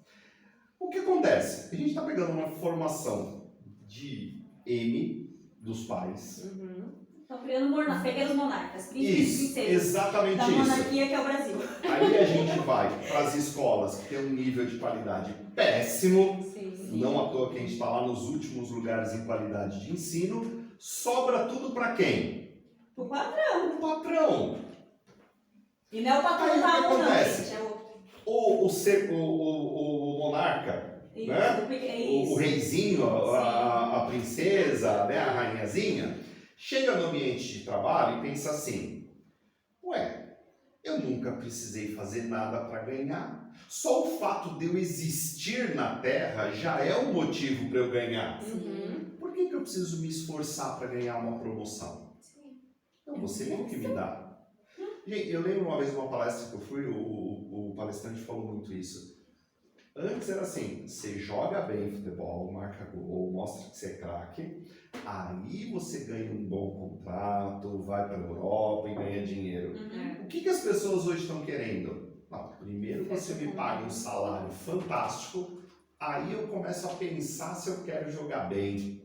O que acontece? A gente está pegando uma formação de M dos pais. Estão criando pequenos monarcas, príncipes e Isso, princesas exatamente da isso. monarquia que é o Brasil. Aí a gente vai para as escolas que tem um nível de qualidade péssimo, Sim. não à toa que a gente está lá nos últimos lugares em qualidade de ensino, sobra tudo para quem? O patrão. O patrão. E não é o patrão Aí o da que alma, não, acontece? gente. É o... O monarca, Isso, né? é o isso. reizinho, a princesa, né, a rainhazinha, chega no ambiente de trabalho e pensa assim, ué, eu nunca precisei fazer nada para ganhar. Só o fato de eu existir na Terra já é um motivo para eu ganhar. Por que eu preciso me esforçar para ganhar uma promoção? Não, você tem que me dar. Gente, eu lembro uma vez uma palestra que eu fui, o palestrante falou muito isso. Antes era assim, você joga bem futebol, marca gol, mostra que você é craque, aí você ganha um bom contrato, vai para a Europa e ganha dinheiro. O que as pessoas hoje estão querendo? Não, primeiro você me paga um salário fantástico, aí eu começo a pensar se eu quero jogar bem.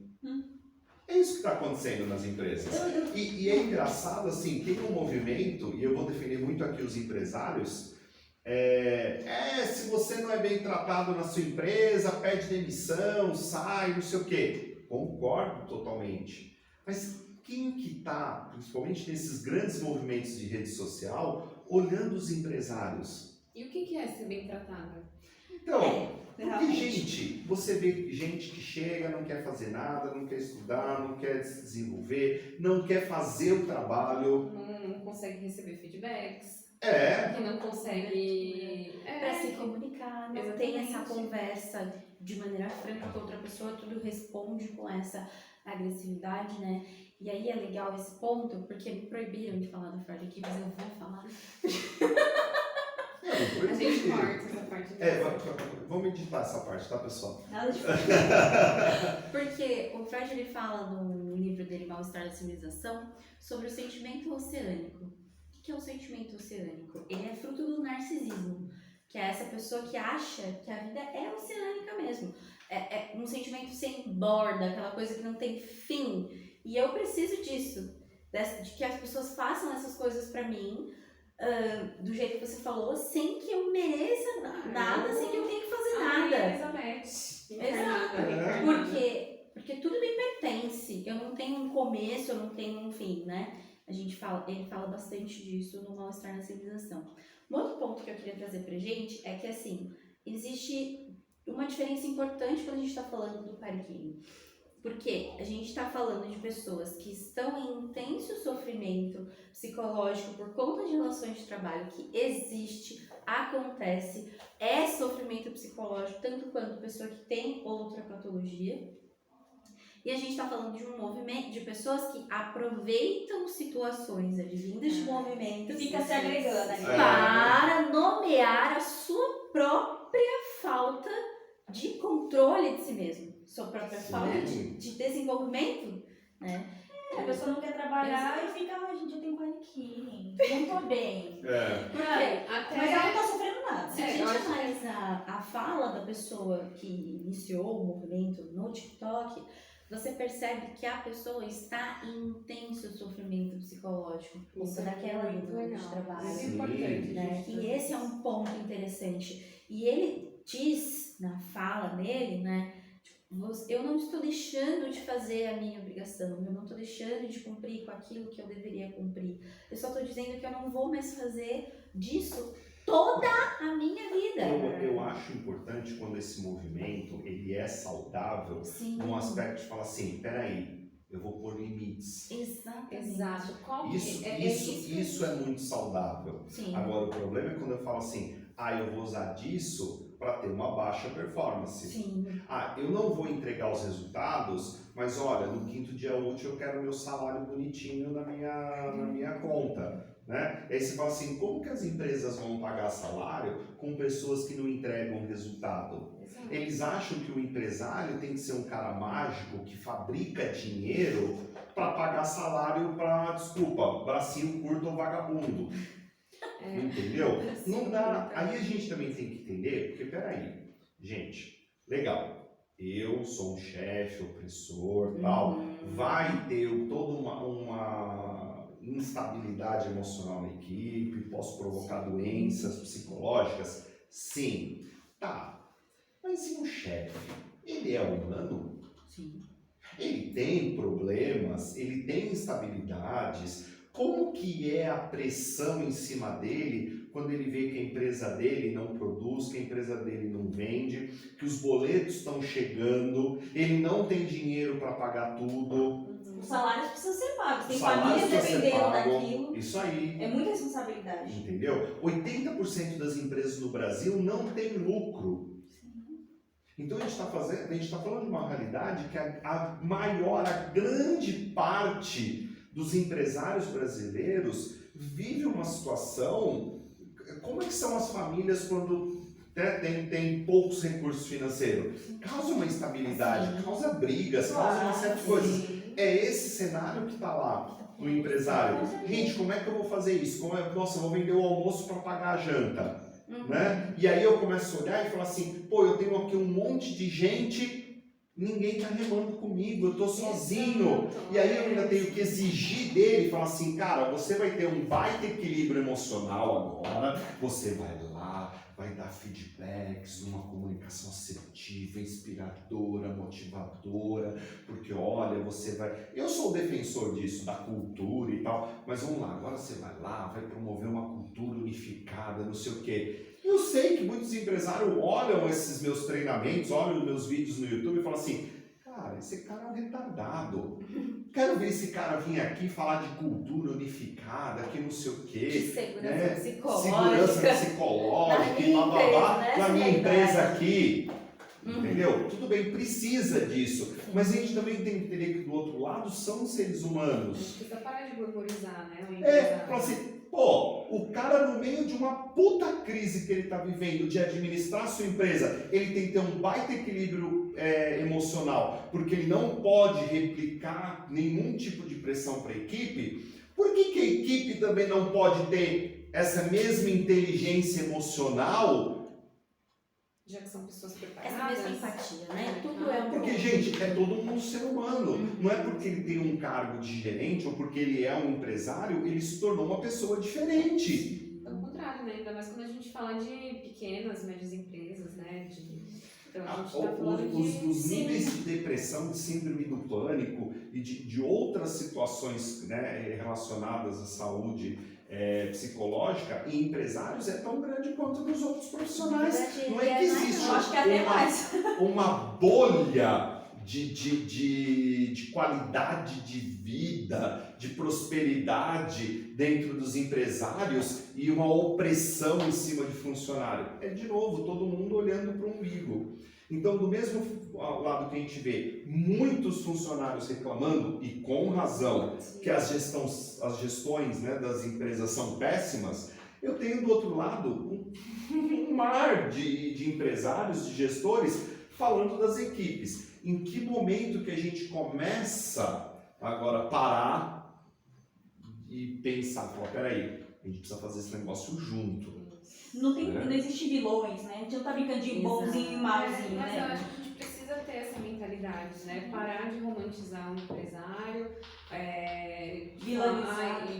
É isso que está acontecendo nas empresas. E é engraçado, assim, tem um movimento, e eu vou defender muito aqui os empresários, se você não é bem tratado na sua empresa, pede demissão, sai, não sei o quê. Concordo totalmente. Mas quem que está, principalmente nesses grandes movimentos de rede social, olhando os empresários? E o que é ser bem tratada? Então, porque, gente, você vê gente que chega, não quer fazer nada, não quer estudar, não quer se desenvolver, não quer fazer o trabalho. Não consegue receber feedbacks. É. Que não consegue... Para se comunicar, não exatamente. tem essa conversa de maneira franca com outra pessoa, tudo responde com essa agressividade, né? E aí é legal esse ponto, porque me proibiram de falar do Freud aqui, mas eu vou falar. A gente corta essa parte. Vamos editar essa parte, tá, pessoal? Nada de Porque o Freud ele fala no livro dele, Mal-Estar da Civilização, sobre o sentimento oceânico. O que é o sentimento oceânico? Ele é fruto do narcisismo, que é essa pessoa que acha que a vida é oceânica mesmo. É um sentimento sem borda, aquela coisa que não tem fim. E eu preciso disso, de que as pessoas façam essas coisas pra mim, do jeito que você falou, sem que eu mereça nada, sem que eu tenha que fazer nada. Elizabeth. Exato. Porque tudo me pertence. Eu não tenho um começo, eu não tenho um fim, né? Ele fala bastante disso no Mal-Estar na Civilização. Um outro ponto que eu queria trazer pra gente é que, assim, existe uma diferença importante quando a gente está falando do parquinho. Porque a gente está falando de pessoas que estão em intenso sofrimento psicológico por conta de relações de trabalho que existe, acontece, é sofrimento psicológico, tanto quanto pessoa que tem outra patologia. E a gente está falando de um movimento de pessoas que aproveitam situações advindas de movimentos Fica se agregando ali. para nomear a sua própria falta de controle de si mesmo, sua própria falta de desenvolvimento, né? A pessoa não quer trabalhar e fica, gente, eu tenho aqui, não tô bem. Mas ela não tá sofrendo nada. Se a gente analisar a fala da pessoa que iniciou o movimento no TikTok, você percebe que a pessoa está em intenso sofrimento psicológico por conta daquela vida de trabalho. Isso é importante, Né? E esse é um ponto interessante. E ele diz na fala dele, né? Eu não estou deixando de fazer a minha obrigação, eu não estou deixando de cumprir com aquilo que eu deveria cumprir. Eu só estou dizendo que eu não vou mais fazer disso toda a minha vida. Eu acho importante quando esse movimento ele é saudável, Sim. num aspecto de falar assim, peraí, eu vou pôr limites. Exatamente. Exato. Isso é muito saudável. Sim. Agora, o problema é quando eu falo assim, eu vou usar disso para ter uma baixa performance. Sim. Eu não vou entregar os resultados, mas olha, no quinto dia útil eu quero meu salário bonitinho na minha conta. Né? E aí você fala assim, como que as empresas vão pagar salário com pessoas que não entregam resultado? Exato. Eles acham que o empresário tem que ser um cara mágico que fabrica dinheiro para pagar salário para, desculpa, bracinho curto ou vagabundo. Entendeu? Não dá. Aí a gente também tem que entender, porque peraí, gente, legal, eu sou um chefe, opressor, tal, vai ter toda uma instabilidade emocional na equipe, posso provocar doenças psicológicas? Sim. Tá. Mas e o chefe? Ele é humano? Sim. Ele tem problemas, ele tem instabilidades. Como que é a pressão em cima dele quando ele vê que a empresa dele não produz, que a empresa dele não vende, que os boletos estão chegando, ele não tem dinheiro para pagar tudo? Os salários precisam ser pagos, tem Os salários famílias precisam ser dependendo pagos. daquilo. Isso aí. É muita responsabilidade. Entendeu? 80% das empresas no Brasil não tem lucro. Então a gente está falando de uma realidade que a grande parte dos empresários brasileiros vive uma situação. Como é que são as famílias quando tem poucos recursos financeiros? Causa uma instabilidade, causa brigas, causa uma série de coisas. É esse cenário que está lá no empresário. Gente, como é que eu vou fazer isso? Nossa, eu vou vender o almoço para pagar a janta. né? E aí eu começo a olhar e falar assim, pô, eu tenho aqui um monte de gente, ninguém tá remando comigo, eu tô sozinho. Exato. E aí eu ainda tenho que exigir dele, falar assim, cara, você vai ter um baita equilíbrio emocional agora, você vai lá, vai dar feedbacks, uma comunicação assertiva, inspiradora, motivadora, porque olha, você vai... Eu sou o defensor disso, da cultura e tal, mas vamos lá, agora você vai lá, vai promover uma cultura unificada, não sei o quê. Eu sei que muitos empresários olham esses meus treinamentos, olham os meus vídeos no YouTube e falam assim, cara, esse cara é um retardado. Quero ver esse cara vir aqui falar de cultura unificada, que não sei o De quê. segurança Né? psicológica. Segurança psicológica e blá blá blá, né, na minha verdade. empresa aqui. Entendeu? Tudo bem, precisa disso. Mas a gente também tem que entender que do outro lado são seres humanos. Precisa parar de glamourizar, né? O É, empresário. fala assim, pô, o cara no meio de uma puta crise que ele está vivendo de administrar a sua empresa, ele tem que ter um baita equilíbrio emocional, porque ele não pode replicar nenhum tipo de pressão para a equipe. Por que a equipe também não pode ter essa mesma inteligência emocional? Já que são pessoas preparadas. Essa mesma empatia, né? Tudo é um Porque, pouco. gente, é todo mundo ser humano. Não é porque ele tem um cargo de gerente ou porque ele é um empresário, ele se tornou uma pessoa diferente. Pelo contrário, né? Ainda mais quando a gente fala de pequenas, médias empresas, né? Então a gente tá falando Os Sim. níveis de depressão, de síndrome do pânico e de outras situações, né, relacionadas à saúde psicológica em empresários é tão grande quanto nos outros profissionais. Não é que existe Eu acho que até mais. uma bolha de qualidade de vida, de prosperidade dentro dos empresários e uma opressão em cima de funcionário. É, de novo, todo mundo olhando para o umbigo. Então, do mesmo lado que a gente vê muitos funcionários reclamando, e com razão, que as gestões, né, das empresas são péssimas, eu tenho do outro lado um mar de empresários, de gestores, falando das equipes. Em que momento que a gente começa agora a parar e pensar, falar, peraí, a gente precisa fazer esse negócio junto. Não existe vilões, né? A gente não tá brincando de bonzinho e malzinho, Mas eu né? acho que a gente precisa ter essa mentalidade, né? Parar de romantizar o empresário,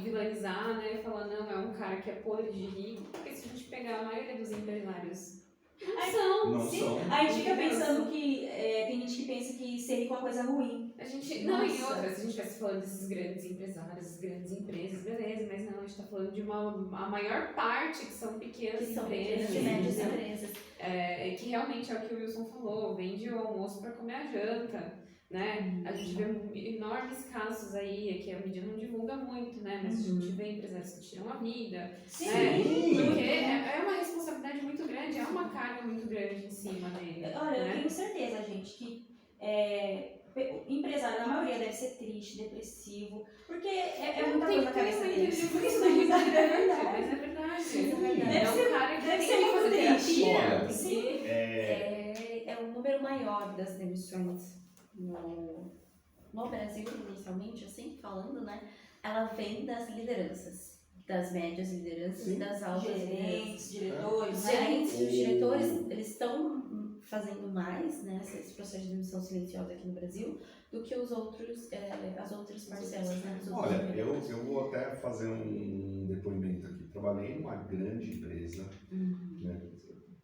vilanizar, né? Falar, não, é um cara que é podre de rico, porque se a gente pegar a maioria dos empresários, Não são. A gente fica pensando que tem gente que pensa que ser rico é uma coisa ruim. a gente, não, e Nossa. outras, se a gente estivesse falando desses grandes empresários, essas grandes empresas, beleza, mas não, a gente está falando de a maior parte que são pequenas Que são empresas, pequenas e médias né? empresas. Que realmente é o que o Wilson falou, vende o almoço para comer a janta, né? A gente vê enormes casos aí, que a mídia não divulga muito, né? Mas a gente vê empresários que tiram a vida, Sim. né? Sim. Porque é uma responsabilidade muito grande, é uma carga muito grande em cima dele. Olha, eu né? tenho certeza, gente, que o empresário, na maioria, deve ser triste, depressivo, porque é muita coisa na cabeça deles. Por isso não mas é é verdade. verdade. Sim, é verdade. É um cara que deve tem ser que muito fazer triste. terapia. Olha, porque- É o número maior das demissões no Brasil, inicialmente, assim, falando, né? Ela vem das lideranças, das médias lideranças e das altas lideranças. Gerentes, diretores, Os né? gerentes e os diretores, eles estão fazendo mais, né, esse processo de demissão silenciosa aqui no Brasil, do que as outras parcelas, né? Os outros Olha, empregados. eu vou até fazer um depoimento aqui. Trabalhei numa grande empresa, né?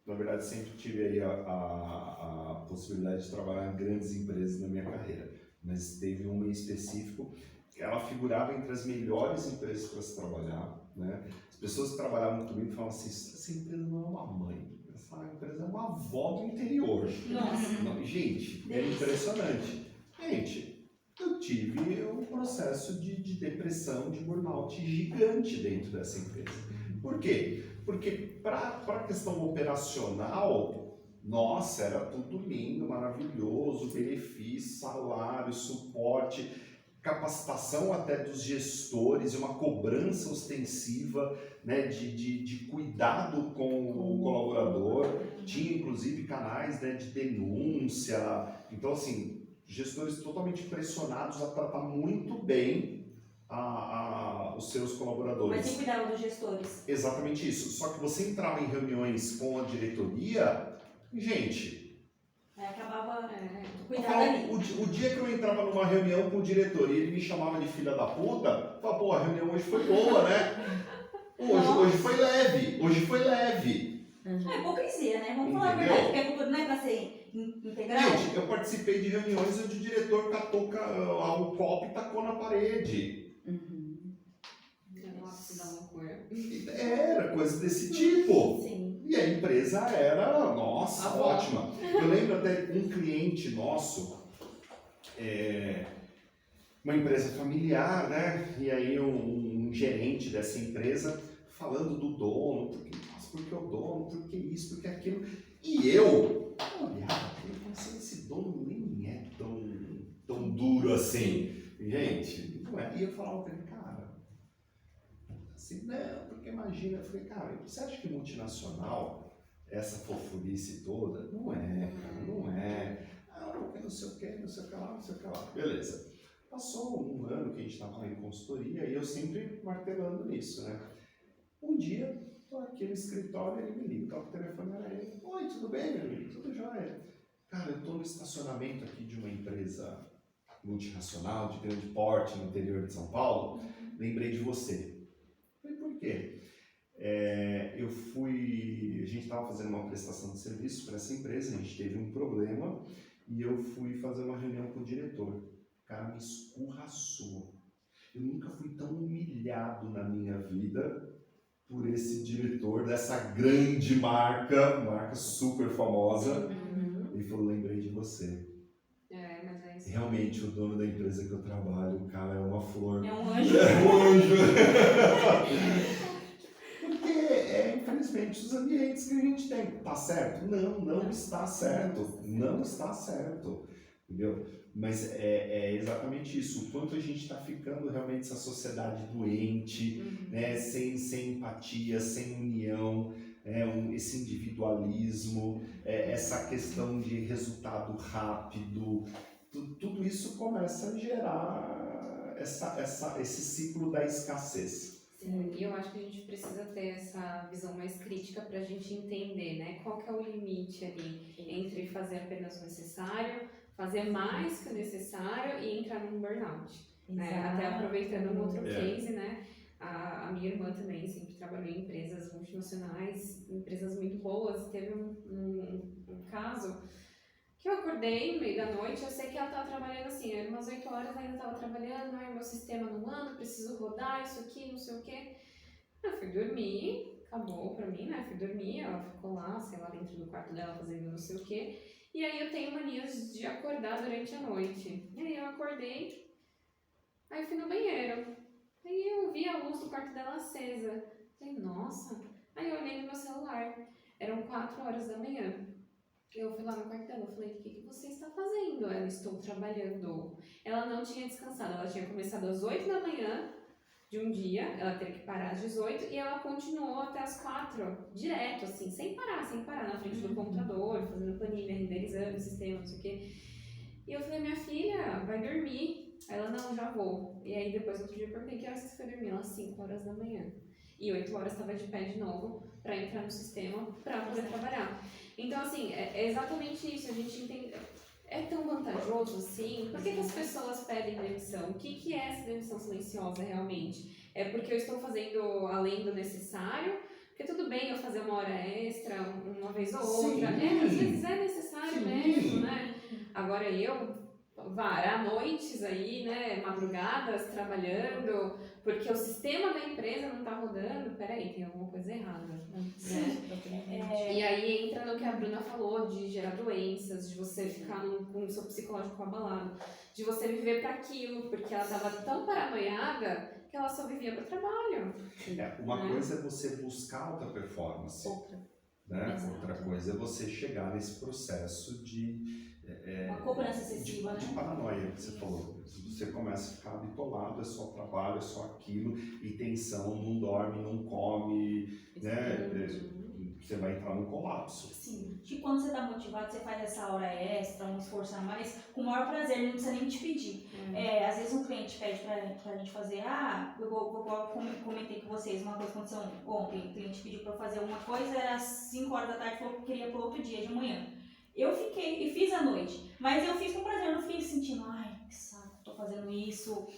Na verdade, sempre tive aí a possibilidade de trabalhar em grandes empresas na minha carreira, mas teve uma em específico que ela figurava entre as melhores empresas para se trabalhar, né? As pessoas que trabalhavam comigo falavam assim, essa empresa não é uma mãe, essa empresa é uma avó do interior. Nossa. Não, gente, é impressionante. Gente, eu tive um processo de depressão, de burnout gigante dentro dessa empresa. Por quê? Porque para a questão operacional, nossa, era tudo lindo, maravilhoso, benefício, salário, suporte, capacitação até dos gestores, uma cobrança ostensiva, né, de cuidado com o colaborador. Tinha inclusive canais, né, de denúncia. Então, assim, gestores totalmente pressionados a tratar muito bem os seus Mas colaboradores. quem cuidava dos gestores? Exatamente isso. Só que você entrava em reuniões com a diretoria, gente, Aí acabava eu cuidando falo, ali. o dia que eu entrava numa reunião com o diretor e ele me chamava de filha da puta, eu falava, pô, a reunião hoje foi boa, né? Hoje foi leve, hoje foi leve. É hipocrisia, né? Vamos falar a Entendeu? verdade, porque a cultura não é pra ser integral. Gente, eu participei de reuniões onde o diretor catou o copo e tacou na parede. Nossa, da loucura. Era coisa desse tipo. Sim. E a empresa era, nossa, Ah, ótima. Eu lembro até um cliente nosso, uma empresa familiar, né? E aí um gerente dessa empresa falando do dono, porque o dono, porque isso, porque aquilo. E eu olhava, eu pensei, esse dono nem é tão duro assim. Gente, não é. E eu falava pra ele, cara, assim, não, porque imagina, eu falei, cara, você acha que multinacional, essa fofurice toda? Não é, cara, não é. Ah, porque não sei o que, não sei o que lá, não sei o que lá. Beleza. Passou um ano que a gente estava em consultoria e eu sempre martelando nisso, né? Um dia, tô aqui no escritório, ele me liga, toca o telefone, era ele. Oi, tudo bem, meu amigo? Tudo jóia? Cara, eu tô no estacionamento aqui de uma empresa multinacional, de grande porte, no interior de São Paulo. Lembrei de você. Falei, por quê? A gente estava fazendo uma prestação de serviço para essa empresa, a gente teve um problema e eu fui fazer uma reunião com o diretor. O cara me escorraçou. Eu nunca fui tão humilhado na minha vida por esse diretor dessa grande marca super famosa. Ele falou, lembrei de você. Mas é isso. Realmente, o dono da empresa que eu trabalho, o cara é uma flor. É um anjo. É um anjo. Porque infelizmente, os ambientes que a gente tem. Tá certo? Não está certo. Não está certo. Entendeu? Mas é exatamente isso. O quanto a gente está ficando realmente essa sociedade doente, né? Sem empatia, sem união, esse individualismo, essa questão de resultado rápido. Tudo isso começa a gerar esse ciclo da escassez. Sim, e eu acho que a gente precisa ter essa visão mais crítica para a gente entender, né? Qual que é o limite ali entre fazer apenas o necessário, fazer mais que o necessário e entrar num burnout. Né? Até aproveitando um outro case, né? A minha irmã também sempre trabalhou em empresas multinacionais, empresas muito boas. Teve um caso que eu acordei no meio da noite, eu sei que ela estava trabalhando assim, era umas 8 horas, ainda estava trabalhando, meu sistema não anda, preciso rodar isso aqui, não sei o quê. Eu fui dormir, acabou pra mim, né? Fui dormir, ela ficou lá, sei lá, dentro do quarto dela fazendo não sei o quê. E aí eu tenho manias de acordar durante a noite. E aí eu acordei, aí eu fui no banheiro. Aí eu vi a luz do quarto dela acesa. Falei, nossa. Aí eu olhei no meu celular, eram 4 horas da manhã. Eu fui lá no quarto dela, eu falei, o que você está fazendo? Ela, estou trabalhando. Ela não tinha descansado, ela tinha começado às 8 da manhã de um dia, ela teve que parar às 18 e ela continuou até às 4, direto, assim, sem parar, na frente do computador, fazendo planilha, renderizando o sistema, não sei o quê. E eu falei, minha filha, vai dormir. Ela, não, já vou. E aí depois, outro dia, eu perguntei, que horas você foi dormir? Ela, 5 horas da manhã. E 8 horas estava de pé de novo para entrar no sistema para poder trabalhar. Então, assim, é exatamente isso. A gente entende. É tão vantajoso assim? Por que as pessoas pedem demissão? O que é essa demissão silenciosa realmente? É porque eu estou fazendo além do necessário? Porque tudo bem eu fazer uma hora extra, uma vez ou outra. Às vezes é necessário mesmo, né? Agora eu varar noites aí, né, madrugadas, trabalhando, porque o sistema da empresa não tá rodando, peraí, tem alguma coisa errada, né? E aí entra no que a Bruna falou, de gerar doenças, de você ficar com o seu psicológico abalado, de você viver para aquilo, porque ela tava tão paranoiada que ela só vivia para trabalho. Uma coisa é você buscar alta performance, né? Outra coisa é você chegar nesse processo de uma cobrança excessiva, de né? paranoia que você falou. Você começa a ficar bitolado, é só trabalho, é só aquilo, e tensão, não dorme, não come, né? você vai entrar num colapso. Sim. Que quando você tá motivado, você faz essa hora extra, um esforço a mais, com o maior prazer, não precisa nem te pedir. Às vezes um cliente pede pra gente fazer, eu comentei com vocês, uma coisa aconteceu ontem, o cliente pediu pra eu fazer uma coisa, era às 5 horas da tarde, falou que queria pro outro dia, de manhã. Eu fiquei e fiz à noite, mas eu fiz com prazer, eu não fiquei sentindo, ai, que saco, tô fazendo isso.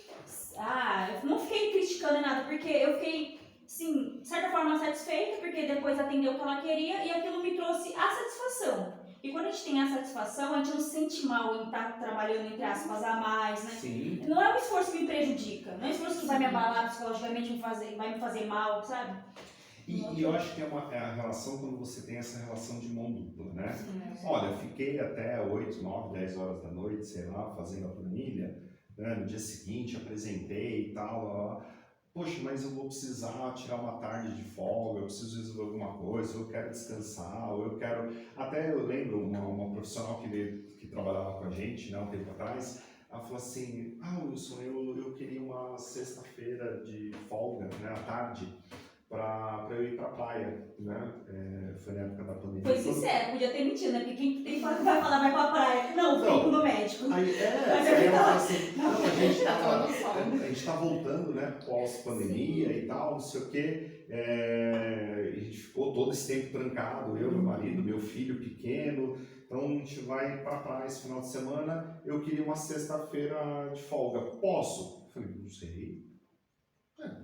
Eu não fiquei criticando nada, porque eu fiquei, sim, de certa forma satisfeita, porque depois atendeu o que ela queria e aquilo me trouxe a satisfação. E quando a gente tem a satisfação, a gente não se sente mal em estar trabalhando, entre aspas, a mais, né? Sim. Não é um esforço que me prejudica, não é um esforço que vai me abalar psicologicamente, vai me fazer mal, sabe? E eu acho que é a relação quando você tem essa relação de mão dupla, né? Olha, eu fiquei até 8, 9, 10 horas da noite, sei lá, fazendo a planilha, né? No dia seguinte apresentei e tal, poxa, mas eu vou precisar tirar uma tarde de folga, eu preciso resolver alguma coisa, eu quero descansar, ou eu quero... Até eu lembro uma profissional que trabalhava com a gente, né, um tempo atrás, ela falou assim, Wilson, eu queria uma sexta-feira de folga, né, à tarde, para eu ir pra praia, né? Foi na época da pandemia. Foi sincero, podia ter mentido, né? Porque quem tem vai falar, vai pra praia. Não, fico no médico. Aí ela falou assim, a gente tá voltando, né, pós-pandemia e tal, não sei o quê. A gente ficou todo esse tempo trancado, eu, meu marido, meu filho pequeno. Então a gente vai pra praia esse final de semana. Eu queria uma sexta-feira de folga. Posso? Eu falei, não sei.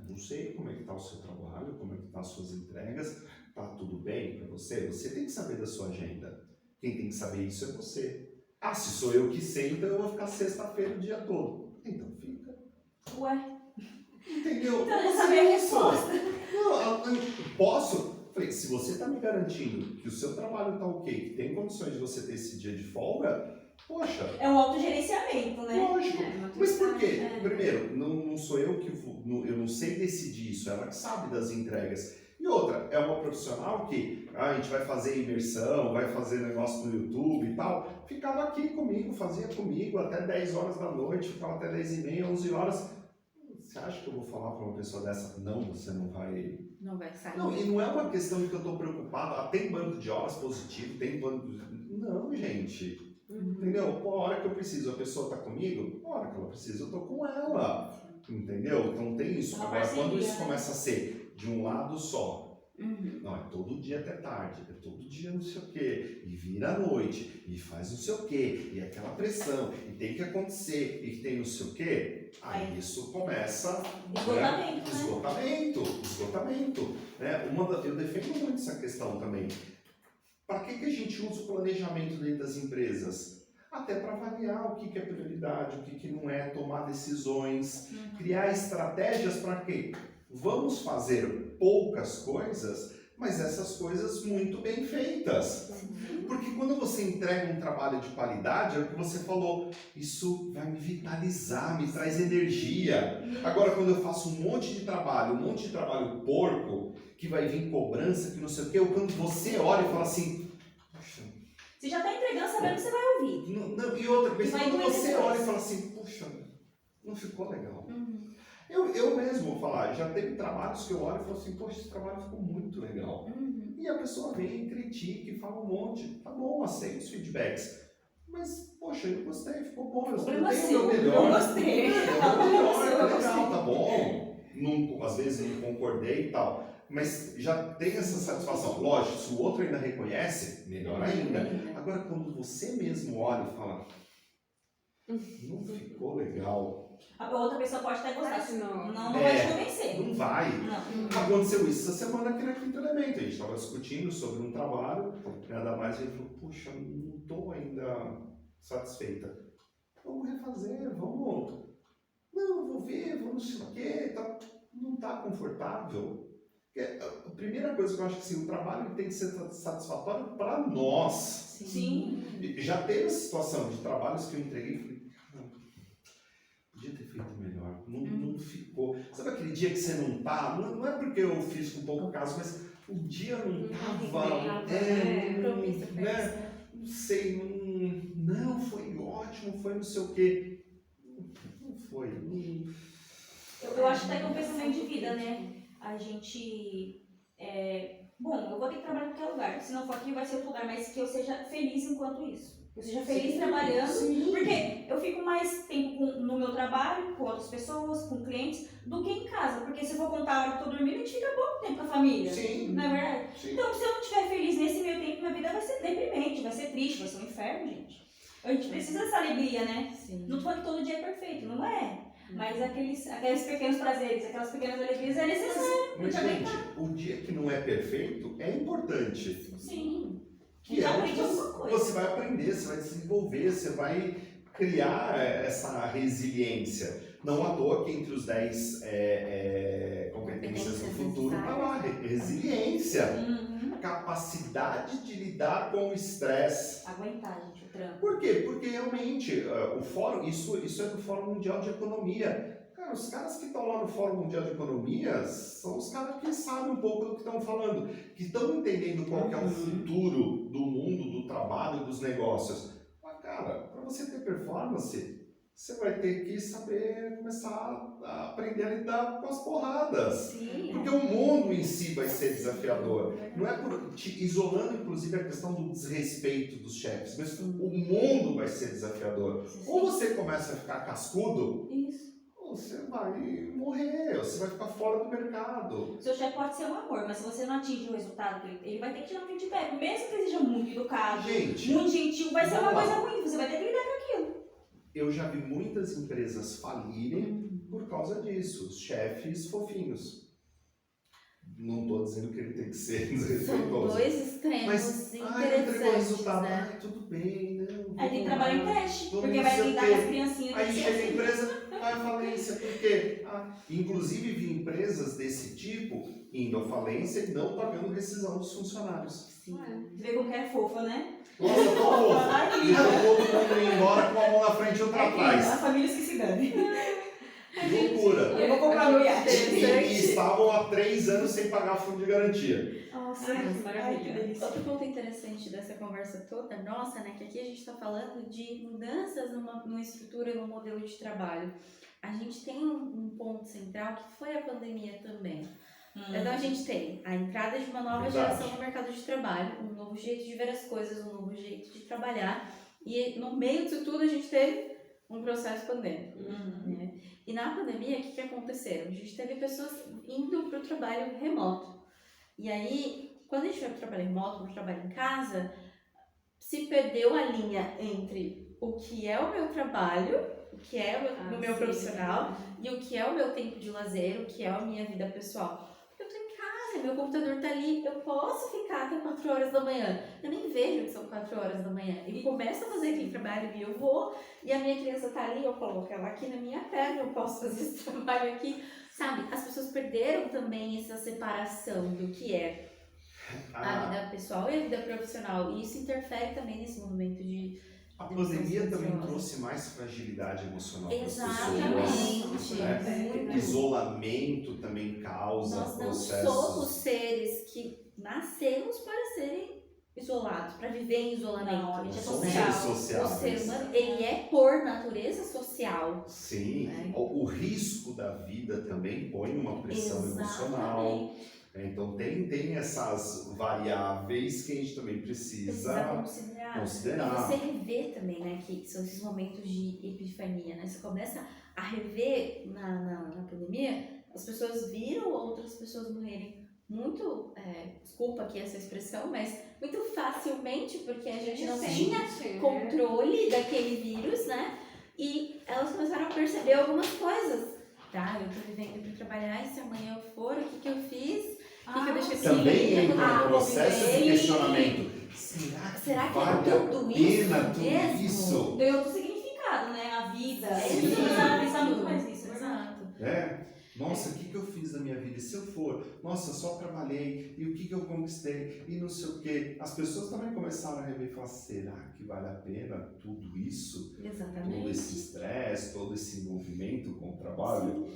Não sei como é que está o seu trabalho, como é que estão as suas entregas, tá tudo bem para você? Você tem que saber da sua agenda. Quem tem que saber isso é você. Se sou eu que sei, então eu vou ficar sexta-feira o dia todo. Então fica. Ué? Entendeu? Então eu não sabia a resposta. Não, posso? Falei, se você está me garantindo que o seu trabalho está ok, que tem condições de você ter esse dia de folga, poxa. É um autogerenciamento, né? Lógico. Mas por quê? Primeiro, não sou eu que eu não sei decidir isso, ela que sabe das entregas. E outra, é uma profissional que a gente vai fazer imersão, vai fazer negócio no YouTube e tal, ficava aqui comigo, fazia comigo até 10 horas da noite, ficava até 10h30, 11 horas. Você acha que eu vou falar para uma pessoa dessa? Não, você não vai... Não vai sair. Não, e não é uma questão de que eu estou preocupado, tem banco de horas positivo, tem banco de... Não, gente. Entendeu? Pô, a hora que eu preciso, a pessoa está comigo, a hora que ela precisa, eu estou com ela. Entendeu? Então tem isso. Uma Agora, parceria, quando isso né? começa a ser de um lado só, não, é todo dia até tarde, é todo dia não sei o quê, e vira à noite, e faz não sei o quê, e aquela pressão, e tem que acontecer, e tem não sei o quê, aí isso começa... Esgotamento. Né? Eu defendo muito essa questão também. Para que a gente usa o planejamento dentro das empresas? Até para avaliar o que é prioridade, o que não é, tomar decisões, criar estratégias para quê? Vamos fazer poucas coisas, mas essas coisas muito bem feitas. Porque quando você entrega um trabalho de qualidade, é o que você falou, isso vai me vitalizar, me traz energia. Agora, quando eu faço um monte de trabalho porco, que vai vir cobrança, que não sei o quê, ou quando você olha e fala assim, puxa... Você já está entregando sabendo que você vai ouvir. Não, e outra coisa, quando você depois. olha e fala assim, puxa, não ficou legal. Eu mesmo vou falar, já teve trabalhos que eu olho e falo assim, poxa, esse trabalho ficou muito legal. E a pessoa vem, critica e fala um monte, tá bom, aceito os feedbacks. Mas, poxa, eu gostei, ficou bom, eu Problema tenho o seu, meu melhor. eu gostei. Legal, tá bom. Às vezes não concordei e tal. Mas já tem essa satisfação. Lógico, se o outro ainda reconhece, melhor ainda. Agora, quando você mesmo olha e fala, não ficou legal. A outra pessoa pode até gostar, Mas não vai te convencer. Não vai. Não. Aconteceu isso essa semana aqui na Quinto Elemento. A gente estava discutindo sobre um trabalho, nada mais, e ele falou, puxa, não estou ainda satisfeita. Vamos refazer, vamos... Não, vou ver, vamos não sei o quê, tá... não está confortável. A primeira coisa que eu acho que assim, o trabalho tem que ser satisfatório para nós. Sim. Já teve a situação de trabalhos que eu entreguei e falei, podia ter feito melhor, não ficou. Sabe aquele dia que você não tá? Não é porque eu fiz com pouco caso, mas o dia não tava. Né? Não sei, não, foi ótimo, foi não sei o quê. Não foi. Eu acho até que é um pensamento de vida, né? A gente bom, eu vou ter que trabalhar em qualquer lugar. Se não for aqui, vai ser outro lugar, mas que eu seja feliz enquanto isso. Que eu seja feliz trabalhando. Sim. Porque eu fico mais tempo no meu trabalho, com outras pessoas, com clientes, do que em casa. Porque se eu for contar a hora que eu tô dormindo, a gente fica pouco tempo com a família. Sim. Não é verdade? Sim. Então, se eu não estiver feliz nesse meio tempo, minha vida vai ser deprimente, vai ser triste, vai ser um inferno, gente. A gente precisa dessa alegria, né? Sim. Não tô falando que todo dia é perfeito, não é? Mas aqueles pequenos prazeres, aquelas pequenas alegrias é necessário. Mas, pra gente gente, aguentar. o dia que não é perfeito é importante. Sim. Que é Já onde aprendi alguma coisa. você vai aprender, você vai desenvolver, você vai criar essa resiliência. Não à toa que entre os 10 competências do futuro está lá, resiliência, Uhum. capacidade de lidar com o estresse. Aguentar, gente, o trampo. Por quê? Porque realmente o fórum, isso é do Fórum Mundial de Economia. Cara, os caras que estão lá no Fórum Mundial de Economia são os caras que sabem um pouco do que estão falando, que estão entendendo qual que é o futuro do mundo, do trabalho, dos negócios. Mas, cara, para você ter performance, você vai ter que saber começar a aprender a lidar com as porradas. Sim. Porque o mundo em si vai ser desafiador. Não é isolando, inclusive, a questão do desrespeito dos chefes, mas o mundo vai ser desafiador. Ou você começa a ficar cascudo, Isso. ou você vai morrer, ou você vai ficar fora do mercado. Seu chefe pode ser um amor, mas se você não atinge o resultado dele, ele vai ter que te dar um feedback. Mesmo que ele seja muito educado, Gente, muito gentil, vai ser uma vamos coisa lá. ruim. Você vai ter que lidar com aquilo. Eu já vi muitas empresas falirem por causa disso. Os chefes fofinhos. Não estou dizendo que ele tem que ser São desrespeitoso. dois extremos Mas, entregou o interessantes, resultado. né? Tudo bem, não. Aí tem que vamos trabalhar em lá. teste, Vamos porque não vai sei o lidar quê. com as criancinhas. Aí vai ser chega a assim. empresa, vai à falência. Por quê? Inclusive vi empresas desse tipo indo à falência e não pagando rescisão dos funcionários. Sim. Você vê como que é fofa, né? Nossa, eu tô fofo. Ai, que E lindo. todo mundo indo embora com uma mão na frente e outra É que atrás. as famílias que se danem. Que loucura. Eu vou comprar meu iate. E estavam há 3 anos sem pagar fundo de garantia. Nossa, Ai, que maravilha. Ai, que delícia. Outro ponto interessante dessa conversa toda nossa, né, que aqui a gente está falando de mudanças numa estrutura e num modelo de trabalho. A gente tem um ponto central que foi a pandemia também. Então a gente tem a entrada de uma nova Verdade. geração no mercado de trabalho, um novo jeito de ver as coisas, um novo jeito de trabalhar. E no meio disso tudo a gente teve um processo pandêmico. Né? E na pandemia, o que aconteceu? A gente teve pessoas indo para o trabalho remoto. E aí, quando a gente vai para o trabalho remoto, para o trabalho em casa, se perdeu a linha entre o que é o meu trabalho, o que é o meu profissional, e o que é o meu tempo de lazer, o que é a minha vida pessoal. Porque eu tô em casa, meu computador tá ali, eu posso ficar até 4 horas da manhã. Eu nem vejo que são 4 horas da manhã. Eu começo a fazer aquele trabalho e eu vou, e a minha criança tá ali, eu coloco ela aqui na minha perna, eu posso fazer esse trabalho aqui. Sabe, as pessoas perderam também essa separação do que é a vida pessoal e a vida profissional. E isso interfere também nesse momento de... A pandemia também trouxe mais fragilidade emocional para as Exatamente. pessoas. Né? Muito. Isolamento também causa Nós não processos. somos seres que nascemos para serem isolados, para viver em isolamento. Não, a gente é Somos social. seres O sociáveis. ser humano, ele é por natureza social. Sim, Né? o risco da vida também põe uma pressão emocional. Exatamente. Então tem essas variáveis que a gente também precisa considerar. considerar. E você rever também, né, que são esses momentos de epifania, né? Você começa a rever na pandemia, as pessoas viram outras pessoas morrerem muito, desculpa aqui essa expressão, mas muito facilmente, porque a gente não tinha controle daquele vírus, né? E elas começaram a perceber algumas coisas. Tá, eu tô vivendo para trabalhar, e se amanhã eu for, o que eu fiz? O que eu deixei de Também seguir? entra no processo de Sim. questionamento. Será que vale é tudo a isso pena tudo mesmo? isso? Ganhou outro significado, né? A vida. Sim. Eles começaram a pensar muito mais nisso. né? Exato. Né? Nossa, o que eu fiz na minha vida? E se eu for? Nossa, só trabalhei. E o que eu conquistei? E não sei o quê. As pessoas também começaram a rever e falar, será que vale a pena tudo isso? Exatamente. Todo esse estresse, todo esse envolvimento com o trabalho?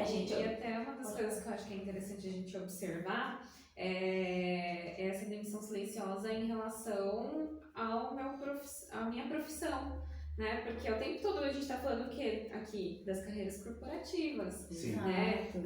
Gente, E até uma das coisas que eu acho que é interessante a gente observar é essa demissão silenciosa em relação à minha profissão. né? Porque o tempo todo a gente tá falando o quê? Aqui, das carreiras corporativas, Sim. né? Exato.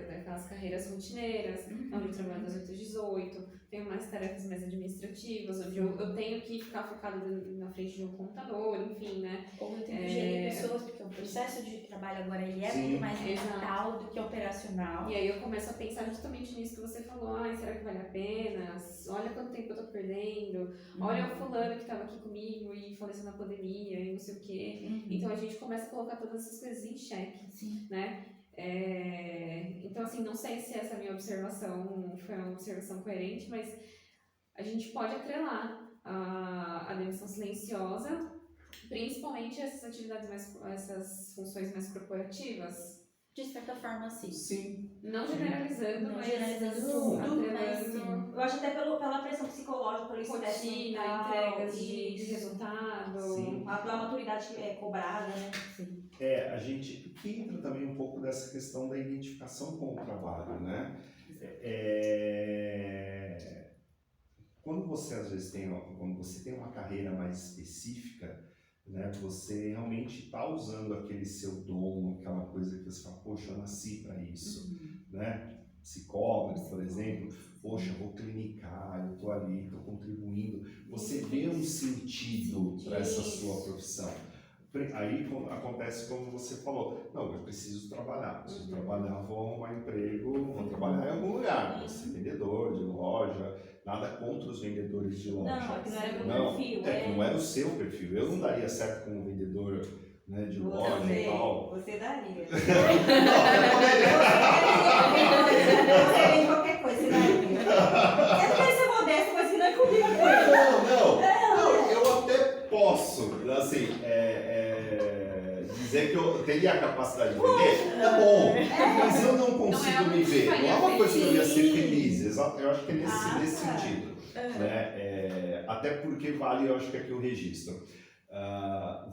Daquelas carreiras rotineiras, onde eu trabalho das 8 às 18, tenho mais tarefas mais administrativas, onde eu tenho que ficar focada na frente de um computador, enfim, né? Ou eu tenho que gerir pessoas, porque o processo de trabalho agora ele é Sim. muito mais Exato. mental do que operacional. E aí eu começo a pensar justamente nisso que você falou, ai, será que vale a pena? Olha quanto tempo eu tô perdendo, olha o fulano que tava aqui comigo e faleceu na pandemia e não sei o quê. Então a gente começa a colocar todas essas coisas em xeque, Sim. né? Então assim, não sei se essa minha observação foi uma observação coerente, mas a gente pode atrelar a demissão silenciosa, principalmente essas atividades essas funções mais corporativas. De certa forma, sim. Sim. Não generalizando, Não mas generalizando tudo, mas atrelando sim. Eu acho até pela pressão psicológica, pelo estresse rotina, mental, entregas de isso. resultado. Sim. Pela maturidade que é cobrada, né? Sim. A gente que entra também um pouco dessa questão da identificação com o trabalho, né? Quando você às vezes quando você tem uma carreira mais específica, né, você realmente está usando aquele seu dom, aquela coisa que você fala, poxa, eu nasci para isso, né? Psicólogo, por exemplo, poxa, eu vou clinicar, eu estou ali, estou contribuindo. Você vê um sentido para essa sua profissão. Aí acontece como você falou, não, eu preciso trabalhar, vou arrumar emprego, vou trabalhar em algum lugar, vou ser vendedor de loja, nada contra os vendedores de loja. Não, que não era meu Não, perfil. que não era o seu perfil, eu não daria certo como vendedor, né, de loja e tal. Você daria. Não, Você vende qualquer coisa, você daria. Eu não quero ser modesto, mas que não é comigo. não, eu até posso, assim, dizer que eu teria a capacidade de vender, é bom, mas eu não consigo me ver, não é uma coisa que eu ia ser feliz, exato, eu acho que é nesse sentido, né, até porque vale, eu acho que aqui o registro,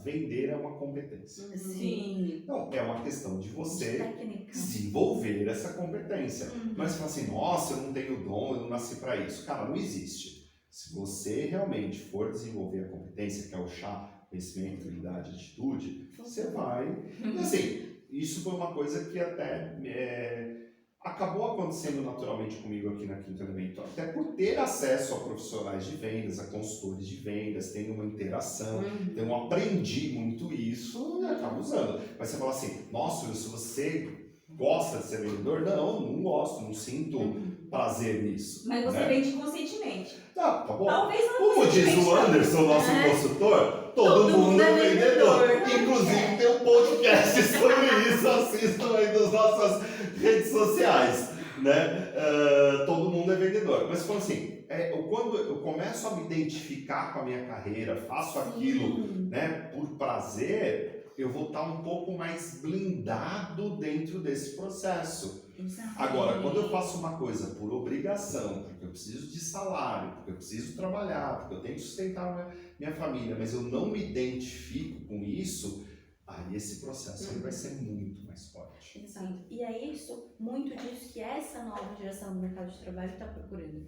vender é uma competência, Sim. então é uma questão de você Técnica. desenvolver essa competência, mas fala assim, nossa, eu não tenho dom, eu não nasci para isso, cara, não existe. Se você realmente for desenvolver a competência, que é o chá, conhecimento, habilidade, atitude, você vai. E assim, isso foi uma coisa que até acabou acontecendo naturalmente comigo aqui na Quinto Elemento, até por ter acesso a profissionais de vendas, a consultores de vendas, tem uma interação, então eu aprendi muito isso e acabo usando. Mas você fala assim, nossa, se você gosta de ser vendedor? Não gosto, não sinto prazer nisso. Mas você né? vende conscientemente. Tá bom. Talvez não Como diz conscientemente, o Anderson, nosso consultor, todo mundo é vendedor. Inclusive tem um podcast sobre isso, assistam aí nas nossas redes sociais. Né? Todo mundo é vendedor. Mas falando assim, quando eu começo a me identificar com a minha carreira, faço aquilo, né, por prazer, eu vou estar um pouco mais blindado dentro desse processo. Exatamente. Agora, quando eu faço uma coisa por obrigação, porque eu preciso de salário, porque eu preciso trabalhar, porque eu tenho que sustentar minha família, mas eu não me identifico com isso, aí esse processo aí vai ser muito mais forte. Exato. E é isso, muito disso que essa nova geração do mercado de trabalho está procurando.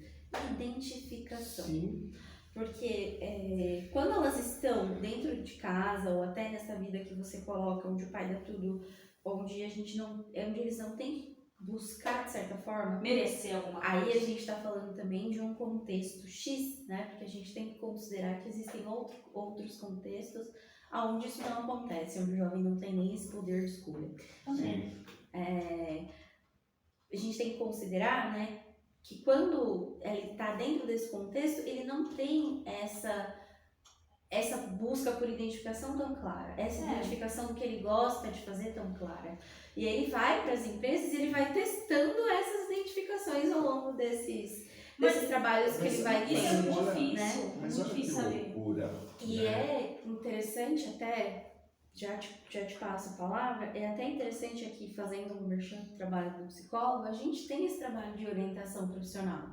Identificação. Sim. Porque quando elas estão dentro de casa, ou até nessa vida que você coloca, onde o pai dá tudo, onde eles não têm que buscar, de certa forma, Merecer alguma coisa. aí a gente está falando também de um contexto X, né? Porque a gente tem que considerar que existem outros contextos onde isso não acontece, onde o jovem não tem nem esse poder de escolha. Né? A gente tem que considerar, né, que quando ele está dentro desse contexto, ele não tem essa busca por identificação tão clara, essa identificação do que ele gosta de fazer tão clara. E aí ele vai para as empresas e ele vai testando essas identificações ao longo desses trabalhos que ele vai Isso é tendo. muito difícil, né? Mas muito olha que difícil saber. loucura. E né? é interessante até, já te passo a palavra, é até interessante aqui, fazendo um merchan do trabalho do psicólogo, a gente tem esse trabalho de orientação profissional.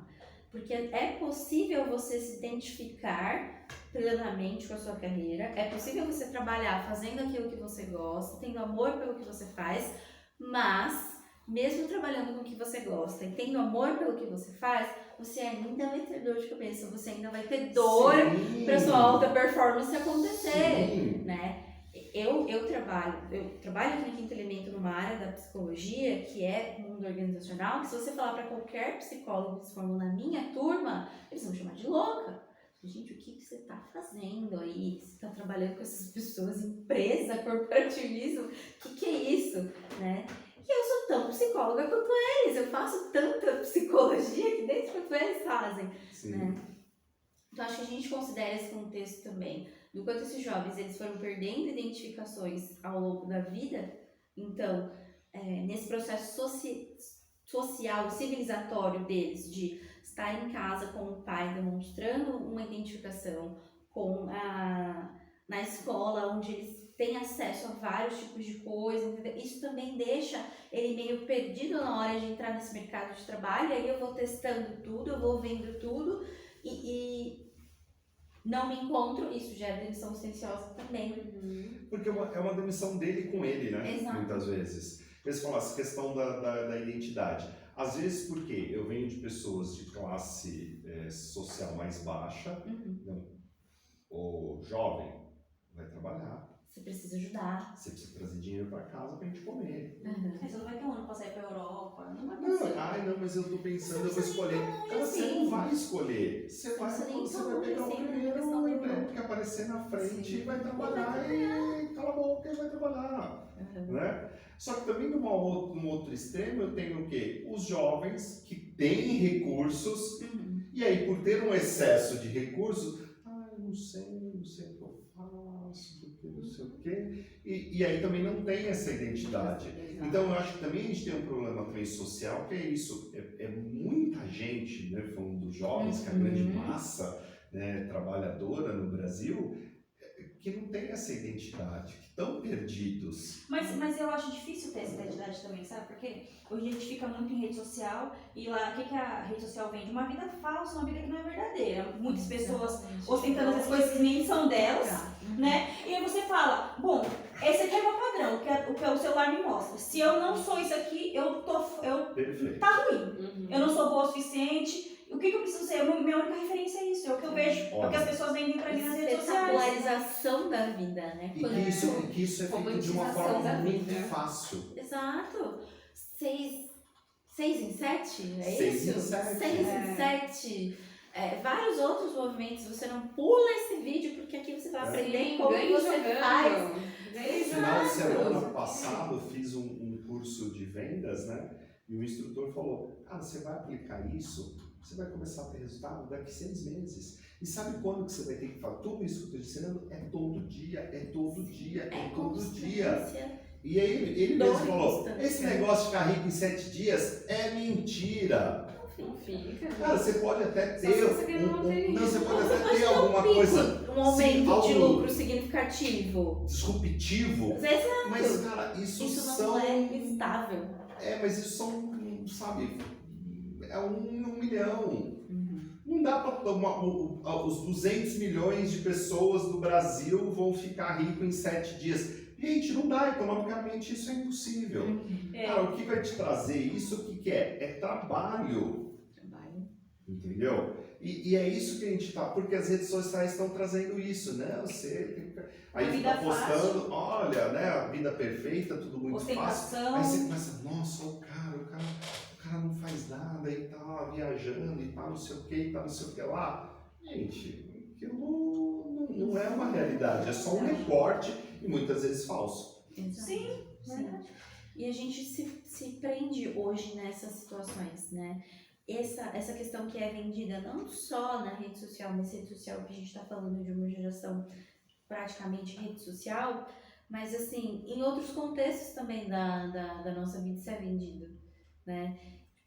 Porque é possível você se identificar plenamente com a sua carreira, é possível você trabalhar fazendo aquilo que você gosta, tendo amor pelo que você faz, mas, mesmo trabalhando com o que você gosta e tendo amor pelo que você faz, você ainda vai ter dor de cabeça, você ainda vai ter dor Sim. para sua alta performance acontecer, Sim. né? Eu trabalho aqui no Quinto Elemento numa área da psicologia que é mundo organizacional, que se você falar para qualquer psicólogo que se formou na minha turma, eles vão chamar de louca. Gente, o que você está fazendo aí? Você está trabalhando com essas pessoas, empresa, corporativismo, o que é isso, né? E eu sou tão psicóloga quanto eles, eu faço tanta psicologia aqui dentro quanto eles fazem, Sim. né? Então acho que a gente considera esse contexto também, do quanto esses jovens eles foram perdendo identificações ao longo da vida. Então, nesse processo social, civilizatório deles, de estar em casa com o pai demonstrando uma identificação, na escola onde eles têm acesso a vários tipos de coisas, entendeu? Isso também deixa ele meio perdido na hora de entrar nesse mercado de trabalho. Aí eu vou testando tudo, eu vou vendo tudo e não me encontro. Isso gera demissão silenciosa também. Porque é uma demissão dele com ele, né? Exato. Muitas vezes. Eles falam essa questão da identidade. Às vezes porque eu venho de pessoas de classe social mais baixa, o jovem vai trabalhar, Você precisa ajudar. você precisa trazer dinheiro para casa pra gente comer. Você não vai ter um ano pra sair pra Europa, não vai Não, acontecer. não, mas eu tô pensando, eu vou Você não escolher. precisa nem Cara, você assim. não vai escolher. Você vai precisa nem tão longe pegar o assim, né? primeiro Questão de emprego que aparecer na frente Sim. e vai trabalhar trabalhar. e cala a boca e vai trabalhar. Né? Só que também num outro extremo eu tenho o quê? Os jovens que têm recursos e aí por ter um excesso de recursos, eu não sei o que eu faço, porque não sei o quê, e aí também não tem essa identidade. Então eu acho que também a gente tem um problema também social, que é isso, é muita gente, né, falando dos jovens, que é a grande massa, né, trabalhadora no Brasil, que não tem essa identidade, que estão perdidos. Mas eu acho difícil ter essa identidade também, sabe? Porque hoje a gente fica muito em rede social e lá, o que a rede social vende? Uma vida falsa, uma vida que não é verdadeira. Muitas pessoas ostentando essas coisas que nem são delas, né? E aí você fala, bom, esse aqui é o meu padrão, o que o celular me mostra. Se eu não sou isso aqui, Perfeito. tá ruim. Eu não sou boa o suficiente. O que eu preciso ser? Minha única referência é isso, é o que eu vejo, é o que as pessoas vendem pra mim nas redes sociais. Espetacularização da vida, né? E que isso é feito de uma forma Romantização da muito vida. fácil. Exato. 6 em 7, é 6 isso? em 7. 6 em 7. Vários outros movimentos, você não pula esse vídeo, porque aqui você vai aprender como ganha você jogando. faz. Ganha No final de jogando. semana passado, eu fiz um curso de vendas, né? E o instrutor falou, cara, você vai aplicar isso, você vai começar a ter resultado daqui 6 meses. E sabe quando que você vai ter que fazer? Tudo isso que eu estou ensinando é todo dia, é todo dia, é todo dia. Constância. E aí ele Dor mesmo e falou, constância. esse negócio de ficar rico em 7 dias é mentira. Não fica. Cara, você pode até Só ter se você ganhar uma loteria. não, você pode Mas até ter não alguma pico, coisa um aumento algo de lucro significativo. disruptivo, Exato. mas cara, isso não são é estável. mas isso são, sabe, é 1 milhão. Não dá para tomar os 200 milhões de pessoas do Brasil vão ficar ricos em 7 dias. Gente, não dá, economicamente isso é impossível. Cara, o que vai te trazer isso, o que é? É trabalho. Entendeu? E é isso que a gente tá, porque as redes sociais estão trazendo isso, né? Você tem que... Aí A fica vida postando, fácil. olha, né? A vida perfeita, tudo muito fácil. Ostentação. Aí você começa, nossa, o cara não faz nada e tá lá viajando e tá não sei o que, e tá não sei o que lá. Gente, aquilo não é uma realidade, é só um recorte e muitas vezes falso. Exato. Sim, Sim. E a gente se prende hoje nessas situações, né? Essa questão que é vendida não só na rede social, nessa rede social que a gente está falando de uma geração praticamente rede social, mas assim, em outros contextos também da nossa vida isso é vendido, né?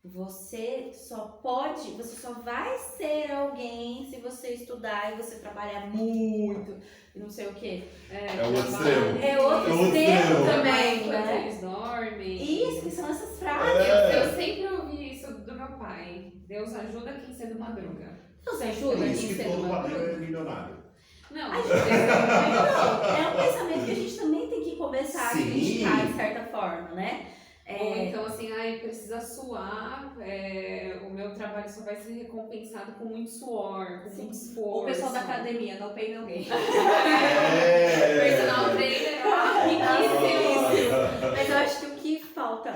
Você só vai ser alguém se você estudar e você trabalhar muito e não sei o quê. É o outro extremo. É outro É outro extremo extremo. também, Enquanto né? eles dormem. Isso, que são essas frases. Eu sempre ouvi isso do meu pai. Deus ajuda quem cedo madruga. Você ajuda Por quem isso que cedo todo madruga? padrão é milionário. Não, Não, é um pensamento que a gente também tem que começar a Sim. criticar de certa forma, né? Ou então assim, ai, precisa suar, o meu trabalho só vai ser recompensado com muito suor, com muito esforço. O pessoal da academia, no pain, no gain. Personal trainer, riquíssimo. Mas eu acho que o que falta,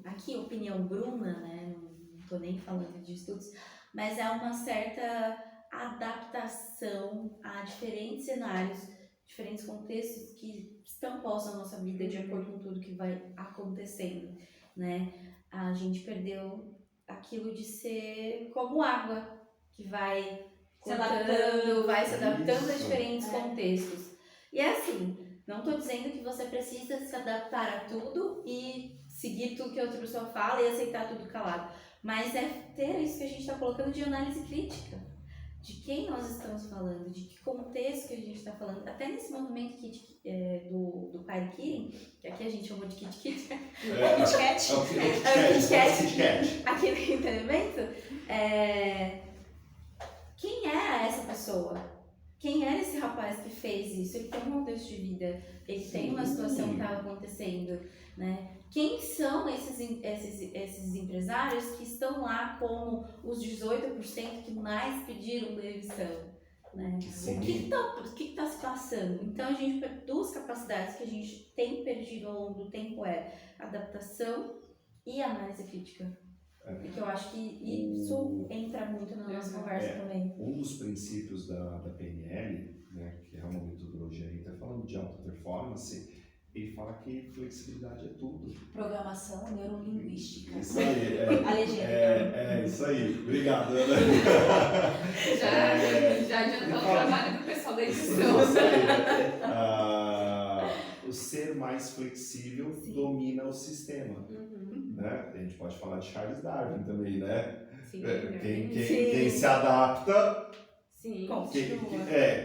aqui, opinião Bruna, né? Não tô nem falando de estudos, mas é uma certa adaptação a diferentes cenários, diferentes contextos que estão postos na nossa vida de acordo com tudo que vai acontecendo, né? A gente perdeu aquilo de ser como água, que vai Se adaptando. vai se adaptando a Isso. diferentes contextos. E é assim, não estou dizendo que você precisa se adaptar a tudo e seguir tudo que a outra pessoa fala e aceitar tudo calado, mas é ter isso que a gente está colocando de análise crítica. De quem nós estamos falando, de que contexto que a gente está falando. Até nesse movimento do Kaikirin, que aqui a gente chamou de Kit Kit, Kit Kat. Kit Kat. aqui no treinamento, quem é essa pessoa? Quem era esse rapaz que fez isso? Ele tem um contexto de vida, ele tem uma situação que estava acontecendo, né? Quem são esses empresários que estão lá como os 18% que mais pediram demissão? Né? Sim. O que está se passando? Então, duas capacidades que a gente tem perdido ao longo do tempo é adaptação e análise crítica. Porque eu acho que isso entra muito na nossa conversa também. Um dos princípios da PNL, né, que é uma metodologia aí, está falando de alta performance, ele fala que flexibilidade é tudo. Programação neurolinguística. Isso aí, A legenda. isso aí. Obrigado, Ana. Já adiantou o trabalho do pessoal da edição. Isso aí. O ser mais flexível domina o sistema. Né? A gente pode falar de Charles Darwin também, né? Sim, Quem se adapta, sim.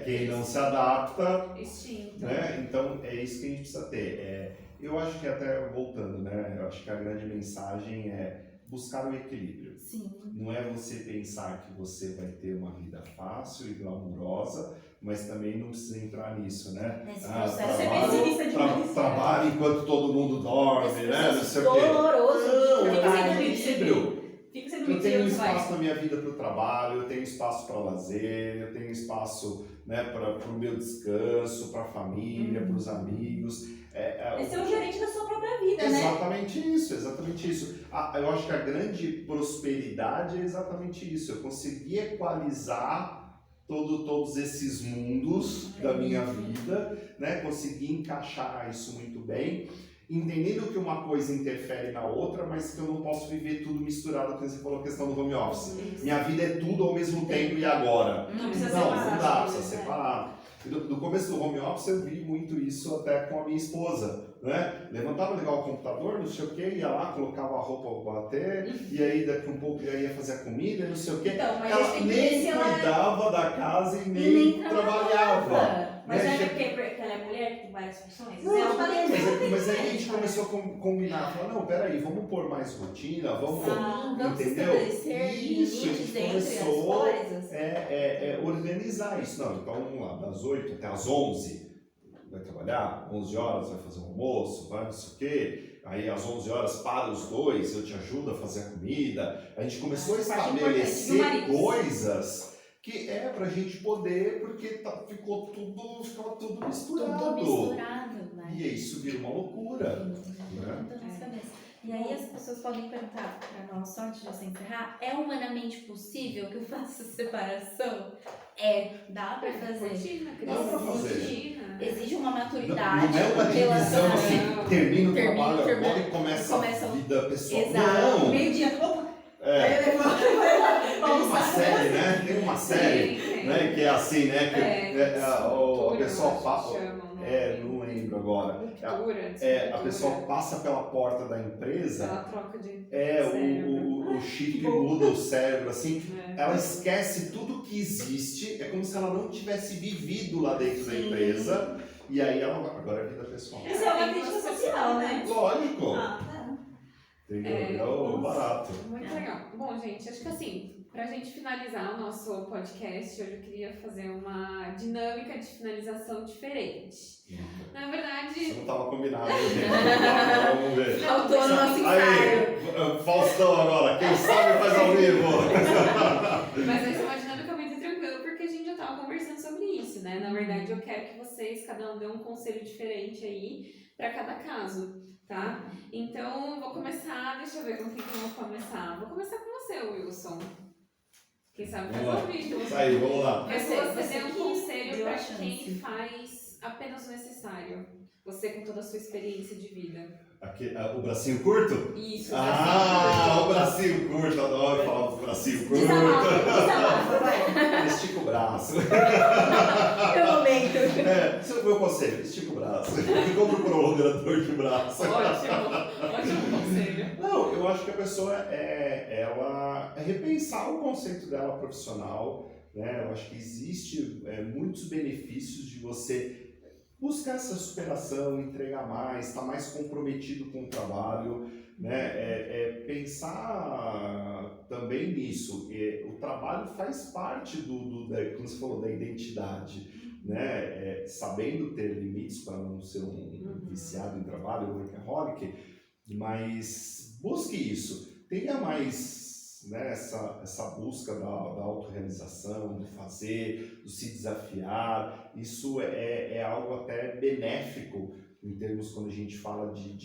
quem não se adapta, Extinto. né? Então é isso que a gente precisa ter. Eu acho que até voltando, né? Eu acho que a grande mensagem é buscar o equilíbrio. Sim. Não é você pensar que você vai ter uma vida fácil e glamurosa, mas também não precisa entrar nisso, né? Nesse processo trabalho enquanto todo mundo dorme, né? Não sei o quê. doloroso. Não, de é trabalho. equilíbrio. Fica sendo Eu tenho mentiroso, vai. espaço na minha vida para o trabalho, eu tenho espaço para lazer, eu tenho espaço, né, para o meu descanso, para a família, para os amigos. É ser o gerente da sua própria vida, né? Exatamente isso, exatamente isso. Eu acho que a grande prosperidade é exatamente isso. Eu consegui equalizar todos esses mundos da minha vida, né? Consegui encaixar isso muito bem, entendendo que uma coisa interfere na outra, mas que eu não posso viver tudo misturado, como você falou, a questão do home office. Minha vida é tudo ao mesmo tempo e agora. Não precisa Não separar. dá, precisa separar. No começo do home office eu vi muito isso até com a minha esposa, né? Levantava, ligava o computador, não sei o que, ia lá, colocava a roupa para bater, e aí daqui um pouco já ia fazer a comida, não sei o que. Então, mas Ela tem que ver se nem ela... cuidava da casa e E nem trabalhava. Mas né? é porque ela é mulher, que tem várias funções? Não, Ela fala, mas aí a gente começou a combinar, falar, não, peraí, vamos pôr mais rotina, vamos... Vamos Entendeu? estabelecer Isso, limites a gente entre as começou coisas. organizar isso. Não, então vamos lá, das 8 até as 11 vai trabalhar, 11 horas vai fazer o almoço, vai não sei o quê, aí às 11 horas para os dois, eu te ajudo a fazer a comida. A gente começou a Essa parte estabelecer importante, viu, Marisa? coisas que é pra gente poder, porque ficou tudo misturado. Tudo misturado, né? E isso vira uma loucura. Dentro da nossa cabeça. E aí as pessoas podem perguntar para nós, só antes de você encerrar, é humanamente possível que eu faça separação? Dá para fazer. Rotina, Dá pra fazer. rotina. Exige uma Não, maturidade. não é uma divisão relacionamento. assim, termina o Termina, trabalho termina, agora e começa começa a vida pessoal. Exato. Não! meio-dia, opa, Tem uma série, né? Tem uma série, Sim, né? Que é assim, né? Que o pessoal passa. chamam, né? Não lembro agora. Ruptura, A pessoa passa pela porta da empresa, ela troca de o chip muda o cérebro, assim. É. Ela esquece tudo que existe, é como se ela não tivesse vivido lá dentro da Sim. empresa. E aí ela agora é vida pessoal. Isso é uma crítica social, né? Lógico. Entendeu? É o barato. Muito legal. Bom, gente, acho que assim, pra gente finalizar o nosso podcast, hoje eu queria fazer uma dinâmica de finalização diferente. Na Você verdade, não tava combinado, gente. Vamos ver. Faltou no nosso ensaio. Aí, Faustão agora, quem sabe faz ao vivo. mas vai ser uma dinâmica muito tranquila, porque a gente já tava conversando sobre isso, né? Na verdade, eu quero que vocês, cada um dê um conselho diferente aí pra cada caso, tá? Então, vou começar, deixa eu ver com quem que eu vou começar. Vou começar com você, Wilson. Quem sabe faz Vamos ao lá. vivo. Isso aí, vamos lá. Mas você dê um que conselho deu a pra chance. quem faz apenas o necessário. Você com toda a sua experiência de vida. Aqui, o bracinho curto? Isso, Ah, o bracinho curto, adoro falar do bracinho curto. Desabafa, vai. Estica o braço. Meu momento. Esse é o meu conselho, estica o braço. Compre um prolongador de braço. ótimo conselho. Não, eu acho que a pessoa ela repensar o conceito dela profissional, né? Eu acho que existe muitos benefícios de você buscar essa superação, entregar mais, estar mais comprometido com o trabalho, né? Pensar também nisso. O trabalho faz parte como você falou, da identidade, né? Sabendo ter limites para não ser um viciado em trabalho, um workaholic, mas busque isso. Tenha mais, né, essa busca da autorrealização, do fazer, do se desafiar. Isso é algo até benéfico em termos quando a gente fala de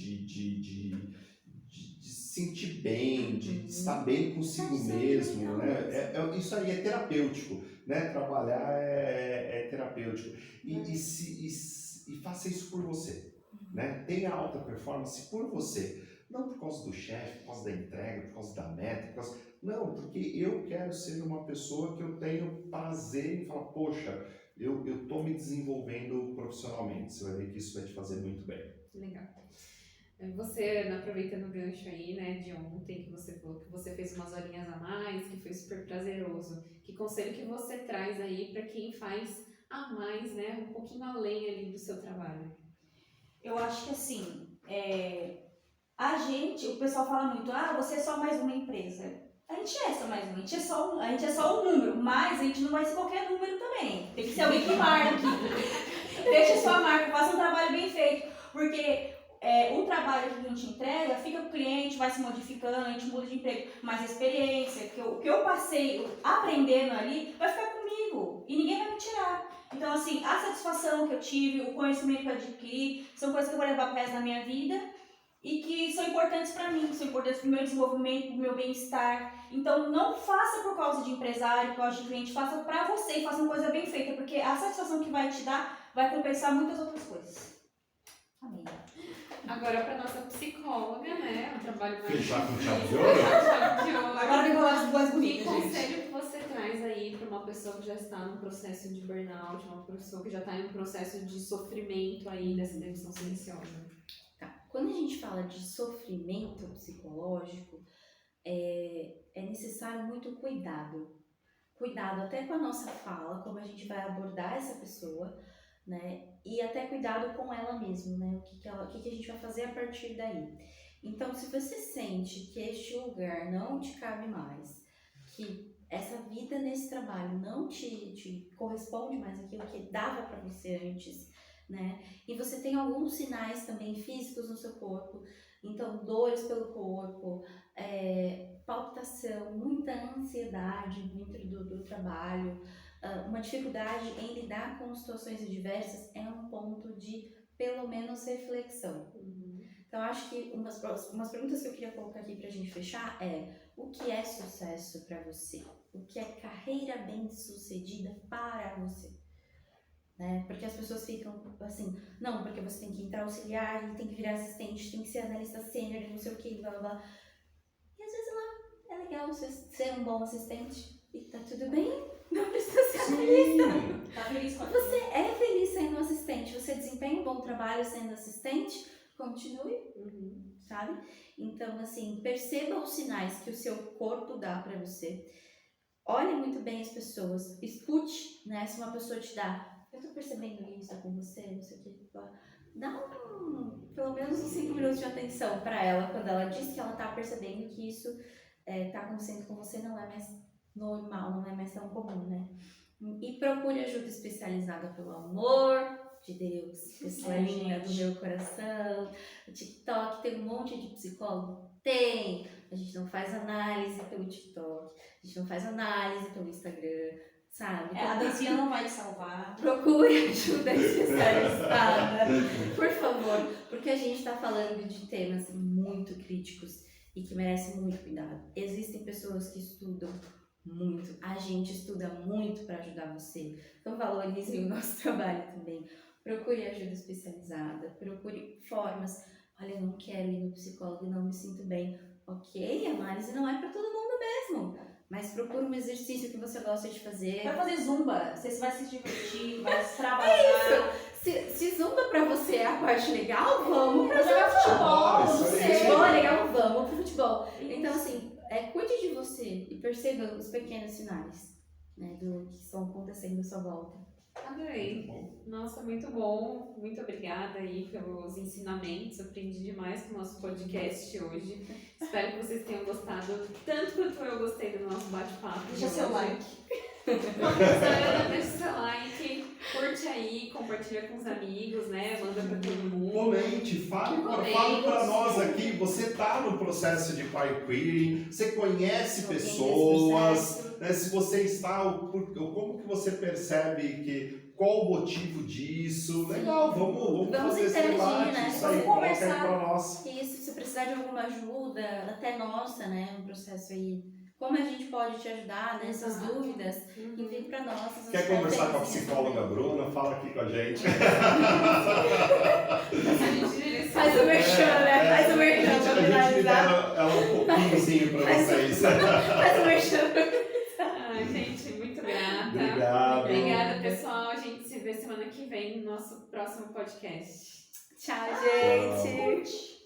se sentir bem, de estar bem consigo mesmo, né? Isso aí é terapêutico, né? Trabalhar é terapêutico. E faça isso por você, né? Tenha alta performance por você. Não por causa do chefe, por causa da entrega, por causa da meta, não, porque eu quero ser uma pessoa que eu tenho prazer em falar, poxa, eu estou me desenvolvendo profissionalmente. Você vai ver que isso vai te fazer muito bem. Legal. Você, aproveitando o gancho aí, né, de ontem, que você falou que você fez umas horinhas a mais, que foi super prazeroso. Que conselho que você traz aí para quem faz a mais, né, um pouquinho além ali do seu trabalho? Eu acho que assim, o pessoal fala muito, você é só mais uma empresa. A gente é só mais uma, a gente é só um número, mas a gente não vai ser qualquer número também. Tem que ser alguém que marque. Deixa sua marca, faça um trabalho bem feito, porque o trabalho que a gente entrega fica com o cliente, vai se modificando, a gente muda de emprego, mas a experiência, o que eu passei aprendendo ali, vai ficar comigo e ninguém vai me tirar. Então, assim, a satisfação que eu tive, o conhecimento que eu adquiri, são coisas que eu vou levar para o resto da minha vida e que são importantes para mim, são importantes para o meu desenvolvimento, para o meu bem-estar. Então, não faça por causa de empresário, por causa de cliente, faça para você e faça uma coisa bem feita, porque a satisfação que vai te dar vai compensar muitas outras coisas. Amém. Agora, para nossa psicóloga, né, o trabalho mais... Fechar com chave de ouro? Chave de ouro. Agora vem falar as duas Que bonitas, gente. conselho que você traz aí para uma pessoa que já está num processo de burnout, uma pessoa que já está em um processo de sofrimento aí dessa demissão silenciosa? Tá. Quando a gente fala de sofrimento psicológico, é necessário muito cuidado. Cuidado até com a nossa fala, como a gente vai abordar essa pessoa, né? E até cuidado com ela mesma, né? O que a gente vai fazer a partir daí. Então, se você sente que este lugar não te cabe mais, que essa vida nesse trabalho não te corresponde mais àquilo que dava para você antes, né? E você tem alguns sinais também físicos no seu corpo, então dores pelo corpo, palpitação, muita ansiedade dentro do trabalho, uma dificuldade em lidar com situações adversas, é um ponto de pelo menos reflexão. Então acho que umas perguntas que eu queria colocar aqui pra gente fechar o que é sucesso para você? O que é carreira bem sucedida para você? Né? Porque as pessoas ficam assim, não, porque você tem que entrar auxiliar, tem que virar assistente, tem que ser analista sênior, não sei o que, blá blá blá. E às vezes é legal você ser um bom assistente e tá tudo bem, não precisa ser analista. Tá feliz com Você é feliz sendo assistente, você desempenha um bom trabalho sendo assistente, continue, sabe? Então, assim, perceba os sinais que o seu corpo dá pra você. Olhe muito bem as pessoas, escute, né? Se uma pessoa te dá, eu tô percebendo isso com você, não sei o que, dá pelo menos uns 5 minutos de atenção para ela quando ela diz que ela tá percebendo que isso tá acontecendo com você, não é mais normal, não é mais tão comum, né? E procure ajuda especializada, pelo amor de Deus, pessoa linda do meu coração. O TikTok tem um monte de psicólogo? Tem! A gente não faz análise pelo TikTok, a gente não faz análise pelo Instagram, sabe? A dancinha não vai te salvar. Procure ajuda especializada, por favor, porque a gente está falando de temas muito críticos e que merecem muito cuidado. Existem pessoas que estudam muito, a gente estuda muito para ajudar você, então valorizem o nosso trabalho também. Procure ajuda especializada, procure formas. Olha, eu não quero ir no psicólogo e não me sinto bem. Ok, a análise não é para todo mundo mesmo, mas procure um exercício que você gosta de fazer. Vai fazer zumba, você vai se divertir, vai se trabalhar. Se zumba pra você é a parte legal, vamos pra jogar futebol. isso aí. futebol é legal, vamos pro futebol. Então, assim, cuide de você e perceba os pequenos sinais, né, do que estão acontecendo à sua volta. Adorei. Nossa, muito bom. Muito obrigada aí pelos ensinamentos. Aprendi demais com o nosso podcast hoje. Espero que vocês tenham gostado tanto quanto eu gostei do nosso bate-papo. Deixa seu like. Deixa seu like, curte aí, compartilha com os amigos, né? Manda pra todo mundo. Comente, fale para nós aqui. Você está no processo de pai queering, você conhece pessoas, né? Se você está, como que você percebe qual o motivo disso? Legal, vamos fazer esse interagir, debate, né? isso aí, Vamos coloca aí conversar. para nós. Isso, se precisar de alguma ajuda, até nossa, né, um processo aí, como a gente pode te ajudar nessas Exato. dúvidas, envie pra nós. Quer conversar com a psicóloga Bruna? Fala aqui com a gente. Faz o merchan, né? Faz o merchan pra A gente finalizar. libera ela um pouquinhozinho para vocês. Faz o merchan. Ai, gente, muito grata. Obrigado. Obrigada, pessoal. A gente se vê semana que vem no nosso próximo podcast. Tchau, gente. Curte.